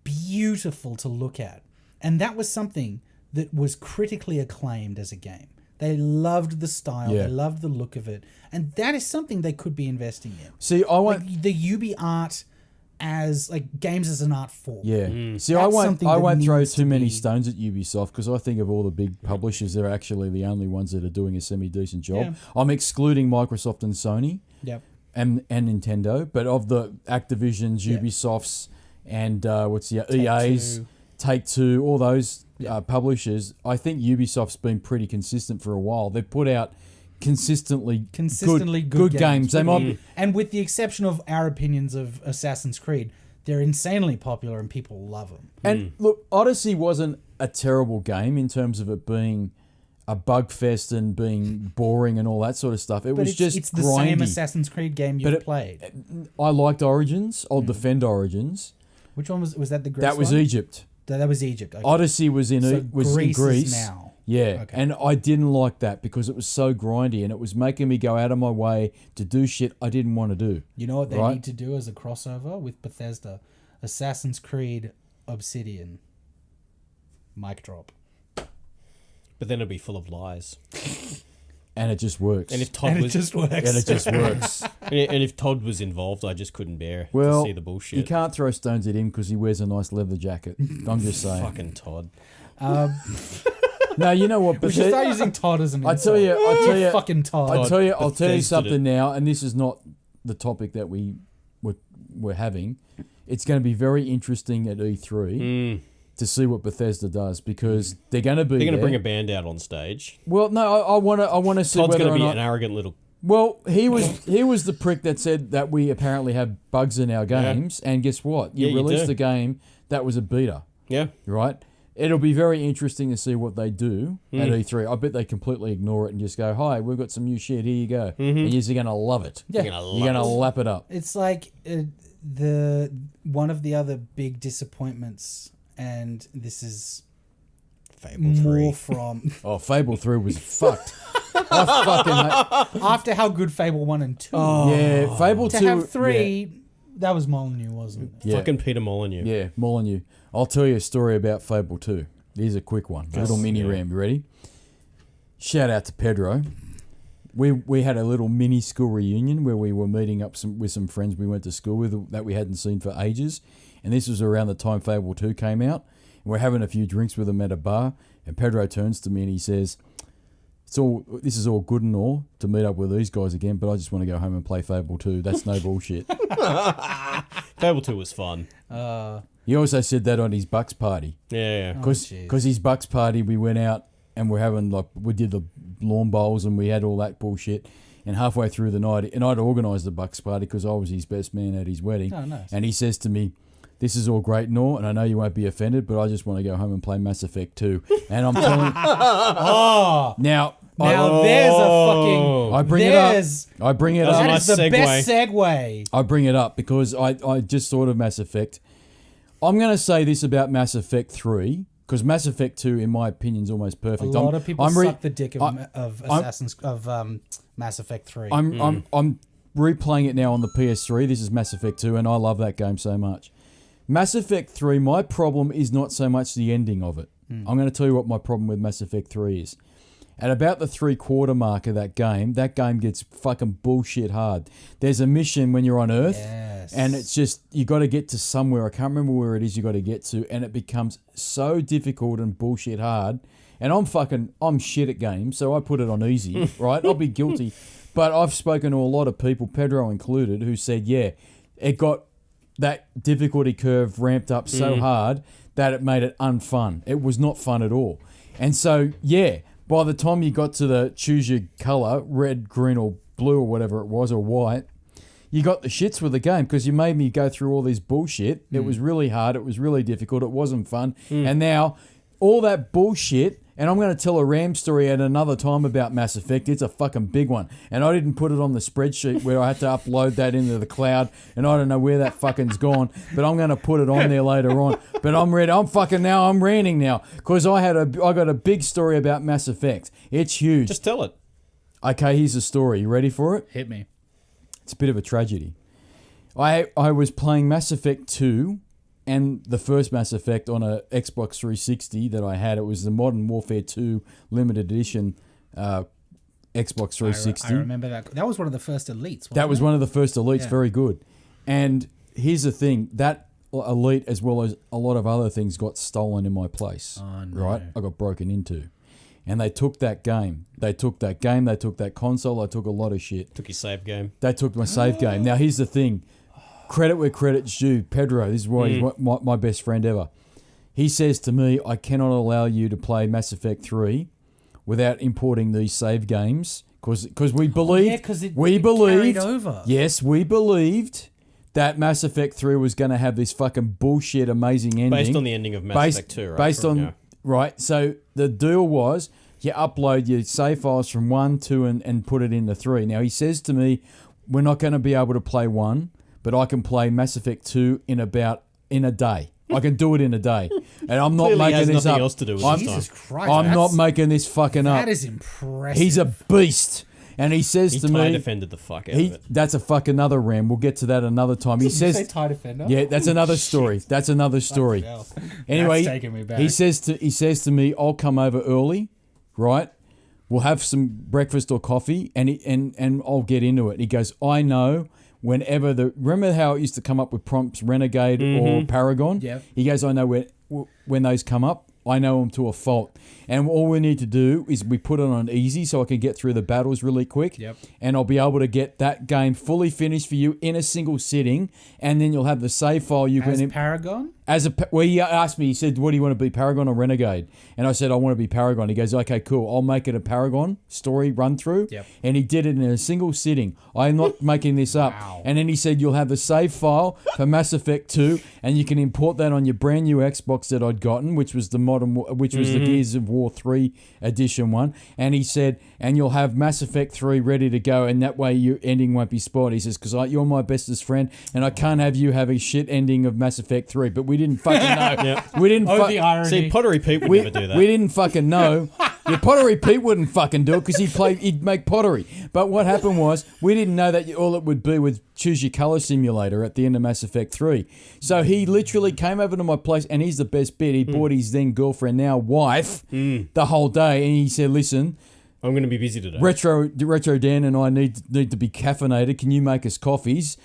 beautiful to look at, and that was something that was critically acclaimed as a game. They loved the style, Yeah. they loved the look of it, and that is something they could be investing in. See, I want... Like the UB art as like games as an art form. Yeah. See, That's I something won't that throw needs too to many be- stones at Ubisoft because I think of all the big publishers, they're actually the only ones that are doing a semi-decent job. Yeah. I'm excluding Microsoft and Sony Yep. and Nintendo, but of the Activisions, Yeah. Ubisofts, and EA's, Take-Two. Take-Two, all those publishers, I think Ubisoft's been pretty consistent for a while. They've put out consistently good games. They might be, And with the exception of our opinions of Assassin's Creed, they're insanely popular and people love them. and look, Odyssey wasn't a terrible game in terms of it being a bug fest and being boring and all that sort of stuff. It But was just it's the grindy. same Assassin's Creed game you've But played. I liked Origins. I'll defend Origins. Which one was that? The Greece That was one? Egypt. That was Egypt. Okay. Odyssey was in So Greece. is now. Yeah, Okay. and I didn't like that because it was so grindy and it was making me go out of my way to do shit I didn't want to do. You know what they Right. need to do as a crossover with Bethesda? Assassin's Creed Obsidian. Mic drop. But then it'd be full of lies. And it just works. And if Todd And it was just works. and it just works. and if Todd was involved, I just couldn't bear Well, to see the bullshit. you can't throw stones at him because he wears a nice leather jacket. I'm just saying. Fucking Todd. No, you know what? We should start using Todd as an I insult. tell you, Fucking Todd. I'll tell you Bethesda something did. now, and this is not the topic that we're having. It's going to be very interesting at E3 to see what Bethesda does because they're going to be. They're going to there. bring a band out on stage. Well, no, I want to see Todd's whether going or to be not. an arrogant little... Well, he was the prick that said that we apparently have bugs in our games, and guess what? You Yeah, you released do. a game that was a beta, Yeah. right? It'll be very interesting to see what they do at E3. I bet they completely ignore it and just go, "Hi, we've got some new shit. Here you go," and you're going to love it. Yeah. You're gonna You're going to love lap it up. It's like the one of the other big disappointments, and this is Fable more 3. from Oh, Fable 3 was fucked. I fucking hate. after how good Fable 1 and 2. Yeah, Fable To 2. have 3, that was Molyneux, wasn't it? Yeah. Fucking Peter Molyneux. Yeah, Molyneux. I'll tell you a story about Fable 2. Here's a quick one. A little mini ram. You ready? Shout out to Pedro. We had a little mini school reunion where we were meeting up with some friends we went to school with that we hadn't seen for ages. And this was around the time Fable 2 came out. And we're having a few drinks with them at a bar. And Pedro turns to me and he says, this is all good and all to meet up with these guys again, but I just want to go home and play Fable 2. That's no bullshit. Fable 2 was fun. He also said that on his Bucks party. Yeah. Because jeez. his Bucks party, we went out and we did the lawn bowls and we had all that bullshit. And halfway through the night, and I'd organised the Bucks party because I was his best man at his wedding. Oh, nice. And he says to me, "This is all great and all, and I know you won't be offended, but I just want to go home and play Mass Effect 2. And I'm telling now There's a fucking... I bring there's, it up. I bring it That was up. That nice is the segue. best segue. I bring it up because I just thought of Mass Effect. I'm going to say this about Mass Effect 3 because Mass Effect 2, in my opinion, is almost A perfect. lot of people I'm re- suck the dick of Mass Effect 3. I'm replaying it now on the PS3. This is Mass Effect 2, and I love that game so much. Mass Effect 3, my problem is not so much the ending of it. I'm going to tell you what my problem with Mass Effect 3 is. At about the 3/4 mark of that game gets fucking bullshit hard. There's a mission when you're on Earth, Yes. and it's just, you got to get to somewhere. I can't remember where it is you got to get to, and it becomes so difficult and bullshit hard. And I'm shit at games, so I put it on easy, right? I'll be guilty. But I've spoken to a lot of people, Pedro included, who said, yeah, it got that difficulty curve ramped up so hard that it made it unfun. It was not fun at all. And so, yeah, by the time you got to the choose your colour, red, green or blue or whatever it was, or white, you got the shits with the game because you made me go through all this bullshit. It was really hard. It was really difficult. It wasn't fun. And now all that bullshit, and I'm going to tell a Ram story at another time about Mass Effect. It's a fucking big one. And I didn't put it on the spreadsheet where I had to upload that into the cloud, and I don't know where that fucking's gone, but I'm going to put it on there later on. But I'm ready. I'm ranting now because I got a big story about Mass Effect. It's huge. Just tell it. Okay, here's the story. You ready for it? Hit me. It's a bit of a tragedy. I was playing Mass Effect 2 and the first Mass Effect on a Xbox 360 that I had. It was the Modern Warfare 2 limited edition Xbox 360. I remember that. That was one of the first elites. That was it? one of the first elites. Yeah. Very good. And here's the thing. That elite, as well as a lot of other things, got stolen in my place. Oh, no. Right? I got broken into. And they took that game. They took that game. They took that console. They took a lot of shit. Took your save game. They took my save game. Now, here's the thing. Credit where credit's due. Pedro, this is why he's my best friend ever. He says to me, I cannot allow you to play Mass Effect 3 without importing these save games because we believed... it carried over. Yes, we believed that Mass Effect 3 was going to have this fucking bullshit amazing ending. Based on the ending of Mass Effect 2, right? Based on... Yeah. Right, so the deal was you upload your save files from 1, 2 and put it into 3. Now, he says to me, we're not going to be able to play 1, but I can play Mass Effect 2 in a day. I can do it in a day. And I'm not Clearly making has this nothing up. else to do with I'm, this time. Jesus Christ. I'm not making this fucking up. That is impressive. He's a beast. And he says He to tie me... defended the fuck out of it. That's a fuck another ram. We'll get to that another time. He Did you says... say tie defender? Yeah, that's another story. That's another story. Anyway, That's taking me back. he says to me, I'll come over early, right? We'll have some breakfast or coffee, and I'll get into it. He goes, I know whenever remember how it used to come up with prompts Renegade or Paragon? Yep. He goes, I know when those come up, I know them to a fault. And all we need to do is we put it on easy so I can get through the battles really quick. Yep. And I'll be able to get that game fully finished for you in a single sitting. And then you'll have the save file you As can... Paragon? Well, he asked me, he said, what do you want to be, Paragon or Renegade? And I said, I want to be Paragon. He goes, okay, cool. I'll make it a Paragon story run through. Yep. And he did it in a single sitting. I'm not making this up. Wow. And then he said, you'll have the save file for Mass Effect 2, and you can import that on your brand new Xbox that I'd gotten, which was the the Gears of War 3 edition one. And he said, and you'll have Mass Effect 3 ready to go, and that way your ending won't be spoiled. He says, because you're my bestest friend, and I can't have you have a shit ending of Mass Effect 3. But we didn't fucking know. We didn't. The irony. See, Pottery Pete would never do that. We didn't fucking know. Yeah, Pottery Pete wouldn't fucking do it because he'd make pottery. But what happened was we didn't know that all it would be was choose your color simulator at the end of Mass Effect 3. So he literally came over to my place, and he's the best bit. He bought his then girlfriend, now wife, the whole day, and he said, listen, I'm going to be busy today. Retro Dan and I need to be caffeinated. Can you make us coffees?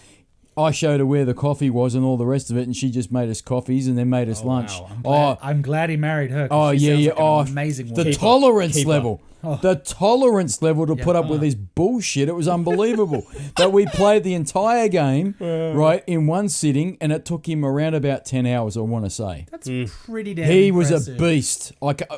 I showed her where the coffee was and all the rest of it, and she just made us coffees and then made us lunch. Wow. I'm glad he married her. Oh, she yeah. sounds like an amazing woman. The tolerance level. The tolerance level to put up with this bullshit, it was unbelievable. But we played the entire game, right, in one sitting, and it took him around about 10 hours, I want to say. That's pretty damn He impressive. was a beast.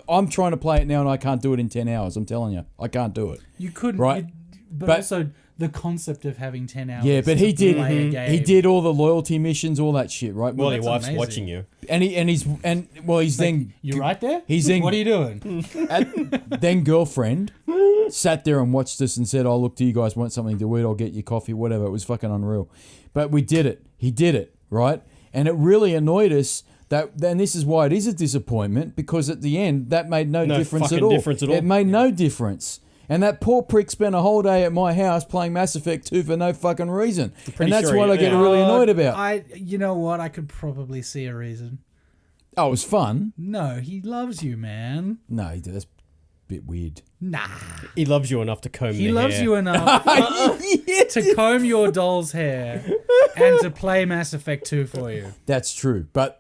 I'm trying to play it now, and I can't do it in 10 hours. I'm telling you. I can't do it. You couldn't. Right. But But- also the concept of having 10 hours. Yeah, but he to did. play a game. He did all the loyalty missions, all that shit, right? Well, your that's wife's amazing. watching you. He's then You right there? He's then What are you doing? then girlfriend sat there and watched us and said, "Oh, look, do you guys want something to eat? I'll get you coffee, whatever." It was fucking unreal, but we did it. He did it, right? And it really annoyed us. And this is why it is a disappointment, because at the end that made no difference fucking at all. difference at all. It made no difference. And that poor prick spent a whole day at my house playing Mass Effect 2 for no fucking reason. pretty And that's sure what I get really annoyed about. You know what? I could probably see a reason. Oh, it was fun. No, he loves you, man. No, that's a bit weird. Nah. He loves you enough to comb He the loves hair. you enough to comb your doll's hair and to play Mass Effect 2 for you. That's true, but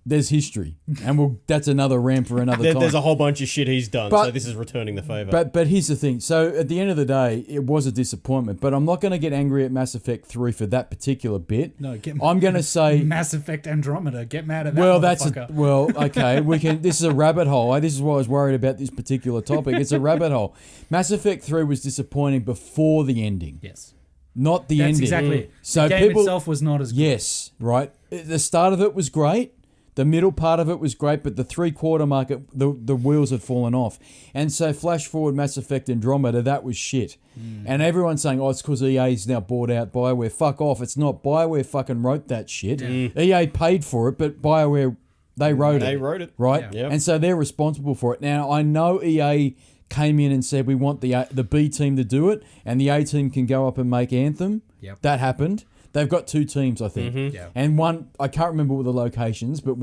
there's history, and that's another rant for another time. There's a whole bunch of shit he's done, But- so this is returning the favour. But here's the thing. So at the end of the day, it was a disappointment. But I'm not going to get angry at Mass Effect 3 for that particular bit. No, I'm going to say, Mass Effect Andromeda. Get mad at that well, motherfucker. okay. We can. This is a rabbit hole. This is why I was worried about this particular topic. It's a rabbit hole. Mass Effect 3 was disappointing before the ending, Yes. not the That's ending. exactly it. So The game people, itself was not as good. yes, right. The start of it was great. The middle part of it was great, but the 3/4 mark, the wheels had fallen off. And so flash forward Mass Effect Andromeda, that was shit. And everyone's saying, oh, it's because EA's now bought out BioWare. Fuck off. It's not. BioWare fucking wrote that shit. EA paid for it, but BioWare, they wrote it. They wrote it. Right? Yeah. And so they're responsible for it. Now, I know EA came in and said we want the B team to do it, and the A team can go up and make Anthem. Yep. That happened. They've got 2 teams, I think, Yeah. and one I can't remember what the locations, but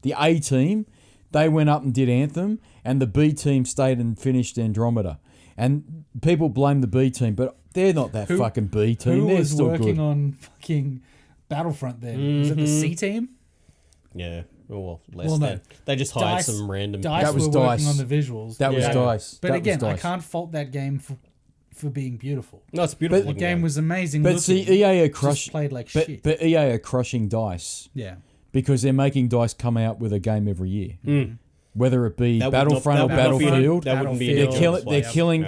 the A team, they went up and did Anthem, and the B team stayed and finished Andromeda. And people blame the B team, but they're not that fucking B team. Who They're was still working good. on fucking Battlefront then? Was it the C team? Yeah. Well, less Well, no. than. They just hired Dice- some random. Dice That was were working Dice. on the visuals. That was Yeah. Dice. But That again, was I Dice. can't fault that game for being beautiful. No, it's beautiful. The looking game was amazing. But looking, see, EA are just crushing. played like shit. But EA are crushing Dice Yeah. because they're making Dice come out with a game every year, whether it be That would Battlefront not- or that would be- Battlefield. that wouldn't be They're a kill- display.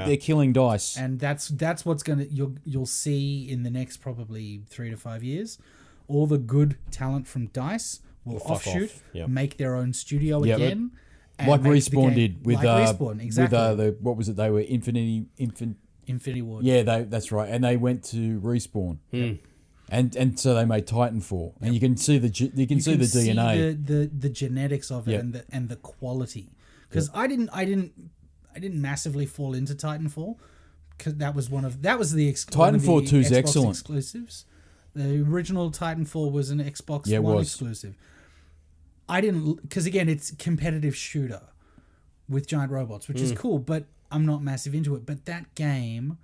They're killing Dice. And that's what's gonna you'll see in the next probably 3 to 5 years. All the good talent from Dice will fuck offshoot, off. Yep. make their own studio Yep. again. and Like make the Respawn game- did with like Respawn, exactly. with the what was it? They were Infinity Ward. Yeah, that's right, and they went to Respawn, and so they made Titanfall, and you can see the DNA. the genetics of it Yep. and the quality. Because I didn't massively fall into Titanfall because that was one of the Titanfall 2 is Xbox excellent. exclusives. The original Titanfall was an Xbox Yeah, it One was. exclusive. I didn't because again it's competitive shooter with giant robots, which is cool, but I'm not massive into it. But that game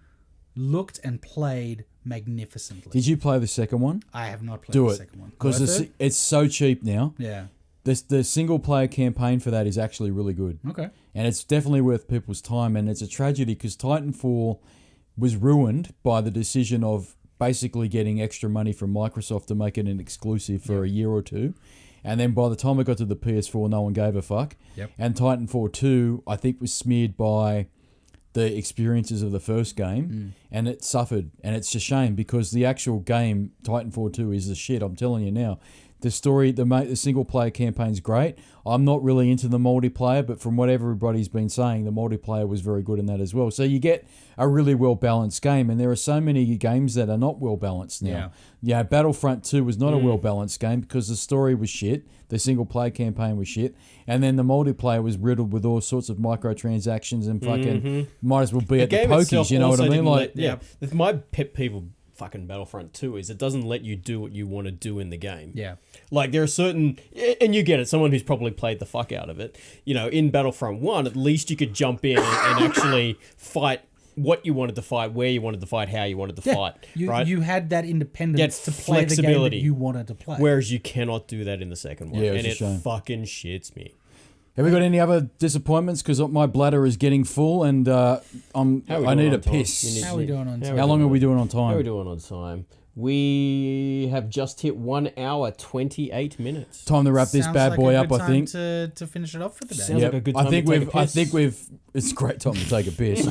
looked and played magnificently. Did you play the second one? I have not played Do the it second one. because Worth it? it's so cheap now. Yeah. The single player campaign for that is actually really good. Okay. And it's definitely worth people's time. And it's a tragedy because Titanfall was ruined by the decision of basically getting extra money from Microsoft to make it an exclusive for a year or two. And then by the time it got to the PS4, no one gave a fuck. Yep. And Titanfall 2, I think, was smeared by the experiences of the first game. And it suffered. And it's a shame because the actual game, Titanfall 2, is the shit. I'm telling you now. The story, the single player campaign's great. I'm not really into the multiplayer, but from what everybody's been saying, the multiplayer was very good in that as well. So you get a really well balanced game, and there are so many games that are not well balanced now. Yeah, Battlefront 2 was not a well balanced game because the story was shit, the single player campaign was shit, and then the multiplayer was riddled with all sorts of microtransactions and fucking might as well be at the pokies. You know what I mean? Like, my pet peeve of fucking Battlefront 2 is it doesn't let you do what you want to do in the game. Yeah. Like there are certain, and you get it, someone who's probably played the fuck out of it, you know, in Battlefront 1, at least you could jump in and actually fight what you wanted to fight, where you wanted to fight, how you wanted to fight, right? You had that independence to play the game that flexibility. you wanted to play. Whereas you cannot do that in the second one. Yeah, it's and a it shame. fucking shits me. have we got any other disappointments? Because my bladder is getting full and I need a piss. How are we doing on time? How long are we doing on How are we time? doing on time? We have just hit 1 hour, 28 minutes. Time to wrap this Sounds bad like boy a up, good I think. time to finish it off for the day. Sounds like a good time to take a piss. It's a great time to take a piss.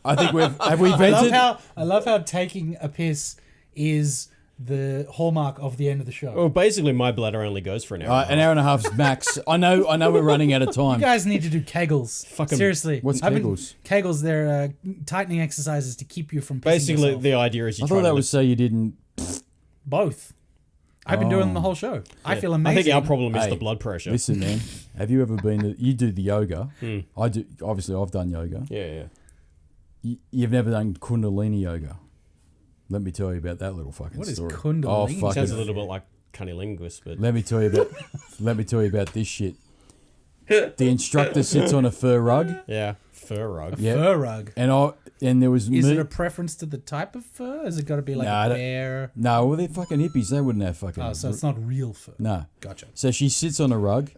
I think have we vented? I love how taking a piss is the hallmark of the end of the show. Well, basically, my bladder only goes for an hour. An hour and a half's max. I know we're running out of You time. guys need to do Kegels. Fucking- Seriously. What's I've been- Kegels? Kegels, they're tightening exercises to keep you from pissing Basically, yourself. the idea is you I try thought to that lift- was so you didn't. Both. I've been doing them the whole show. I feel I amazing. think our problem is Hey, the blood pressure. Listen, man. Have you ever been? You do the yoga. I do. Obviously, I've done yoga. Yeah. You've never done Kundalini yoga. Let me tell you about that little fucking What is story. Kundalini? Oh fuck Sounds it. a little bit like cunnilingus, but Let me tell you about. Let me tell you about this shit. The instructor sits on a fur rug. yeah, fur rug. Yeah. Fur rug. And there was Is me. it a preference to the type of fur? Has it got to be like Nah, I a don't- bear? No, well, they're fucking hippies. They wouldn't have fucking. Oh, so it's not real fur. No. Gotcha. So she sits on a rug,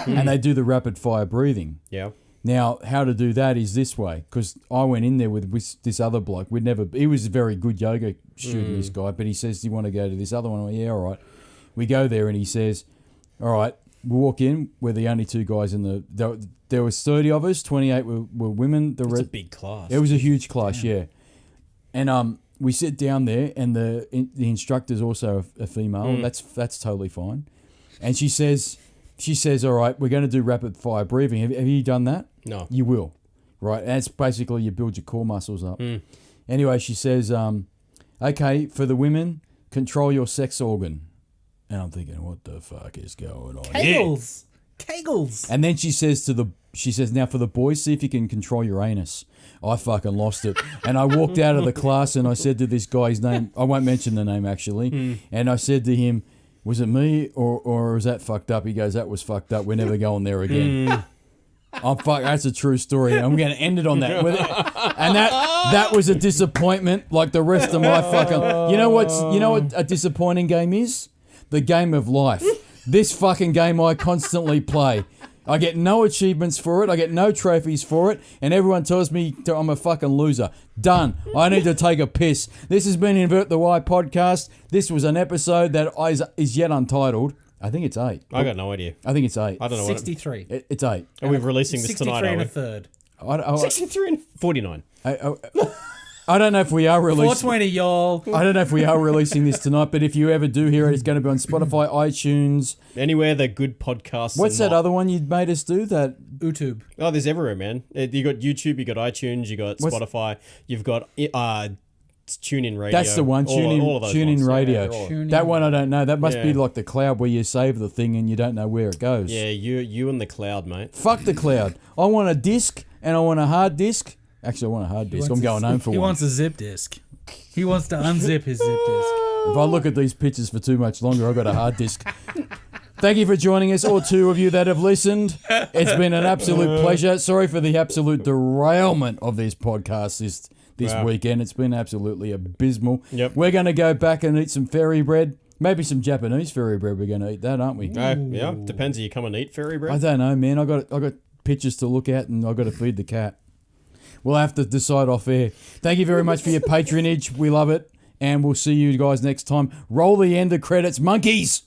and they do the rapid fire breathing. Yeah. Now, how to do that is this way, because I went in there with this other bloke. He was a very good yoga student, this guy, but he says, do you want to go to this other one? I went, yeah, all right. We go there, and he says, all right, we walk in. We're the only two guys in the... There was 30 of us, 28 were women. It's a big class. It was a huge class, yeah. And we sit down there, and the instructor's also a female. That's totally fine. And she says, all right, we're going to do rapid fire breathing. Have you done that? No. You will, right? And it's basically you build your core muscles up. Anyway, she says, okay, for the women, control your sex organ. And I'm thinking, what the fuck is going on here? Kegels. And then she says to she says, now for the boys, see if you can control your anus. I fucking lost it. And I walked out of the class and I said to this guy's name, I won't mention the name actually, and I said to him, was it me or was that fucked up? He goes, that was fucked up. We're never going there again. I'm fuck. That's a true story. I'm going to end it on that. And that was a disappointment like the rest of my fucking... You know what a disappointing game is? The game of life. This fucking game I constantly play. I get no achievements for it. I get no trophies for it. And everyone tells me I'm a fucking loser. Done. I need to take a piss. This has been Invert the Y podcast. This was an episode that is yet untitled. I think it's 8. I got no idea. I think it's 8. I don't know 63. It's 8. Are we releasing this tonight? 63 Are and we? a third. 63 and 49. I don't know if we are releasing... 420, y'all. I don't know if we are releasing this tonight, but if you ever do hear it, it's going to be on Spotify, iTunes. Anywhere the good podcasts. What's that other one you made us do? That YouTube. Oh, there's everywhere, man. You got YouTube, you got iTunes, you got Spotify, you've got TuneIn Radio. That's the one. All of those TuneIn ones. Radio. TuneIn. That one I don't know. That must be Yeah. like the cloud where you save the thing and you don't know where it goes. Yeah, you and the cloud, mate. Fuck the cloud. I want a disc and I want a hard disc. Actually, I want a hard disc. I'm going home for He one. wants a zip disc. He wants to unzip his zip disc. If I look at these pictures for too much longer, I've got a hard disc. Thank you for joining us, all 2 of you that have listened. It's been an absolute pleasure. Sorry for the absolute derailment of this podcast this weekend. It's been absolutely abysmal. Yep. We're going to go back and eat some fairy bread. Maybe some Japanese fairy bread. We're going to eat that, aren't we? Yeah, depends. Are you come and eat fairy bread? I don't know, man. I got pictures to look at and I got to feed the cat. We'll have to decide off air. Thank you very much for your patronage. We love it. And we'll see you guys next time. Roll the end of credits, monkeys!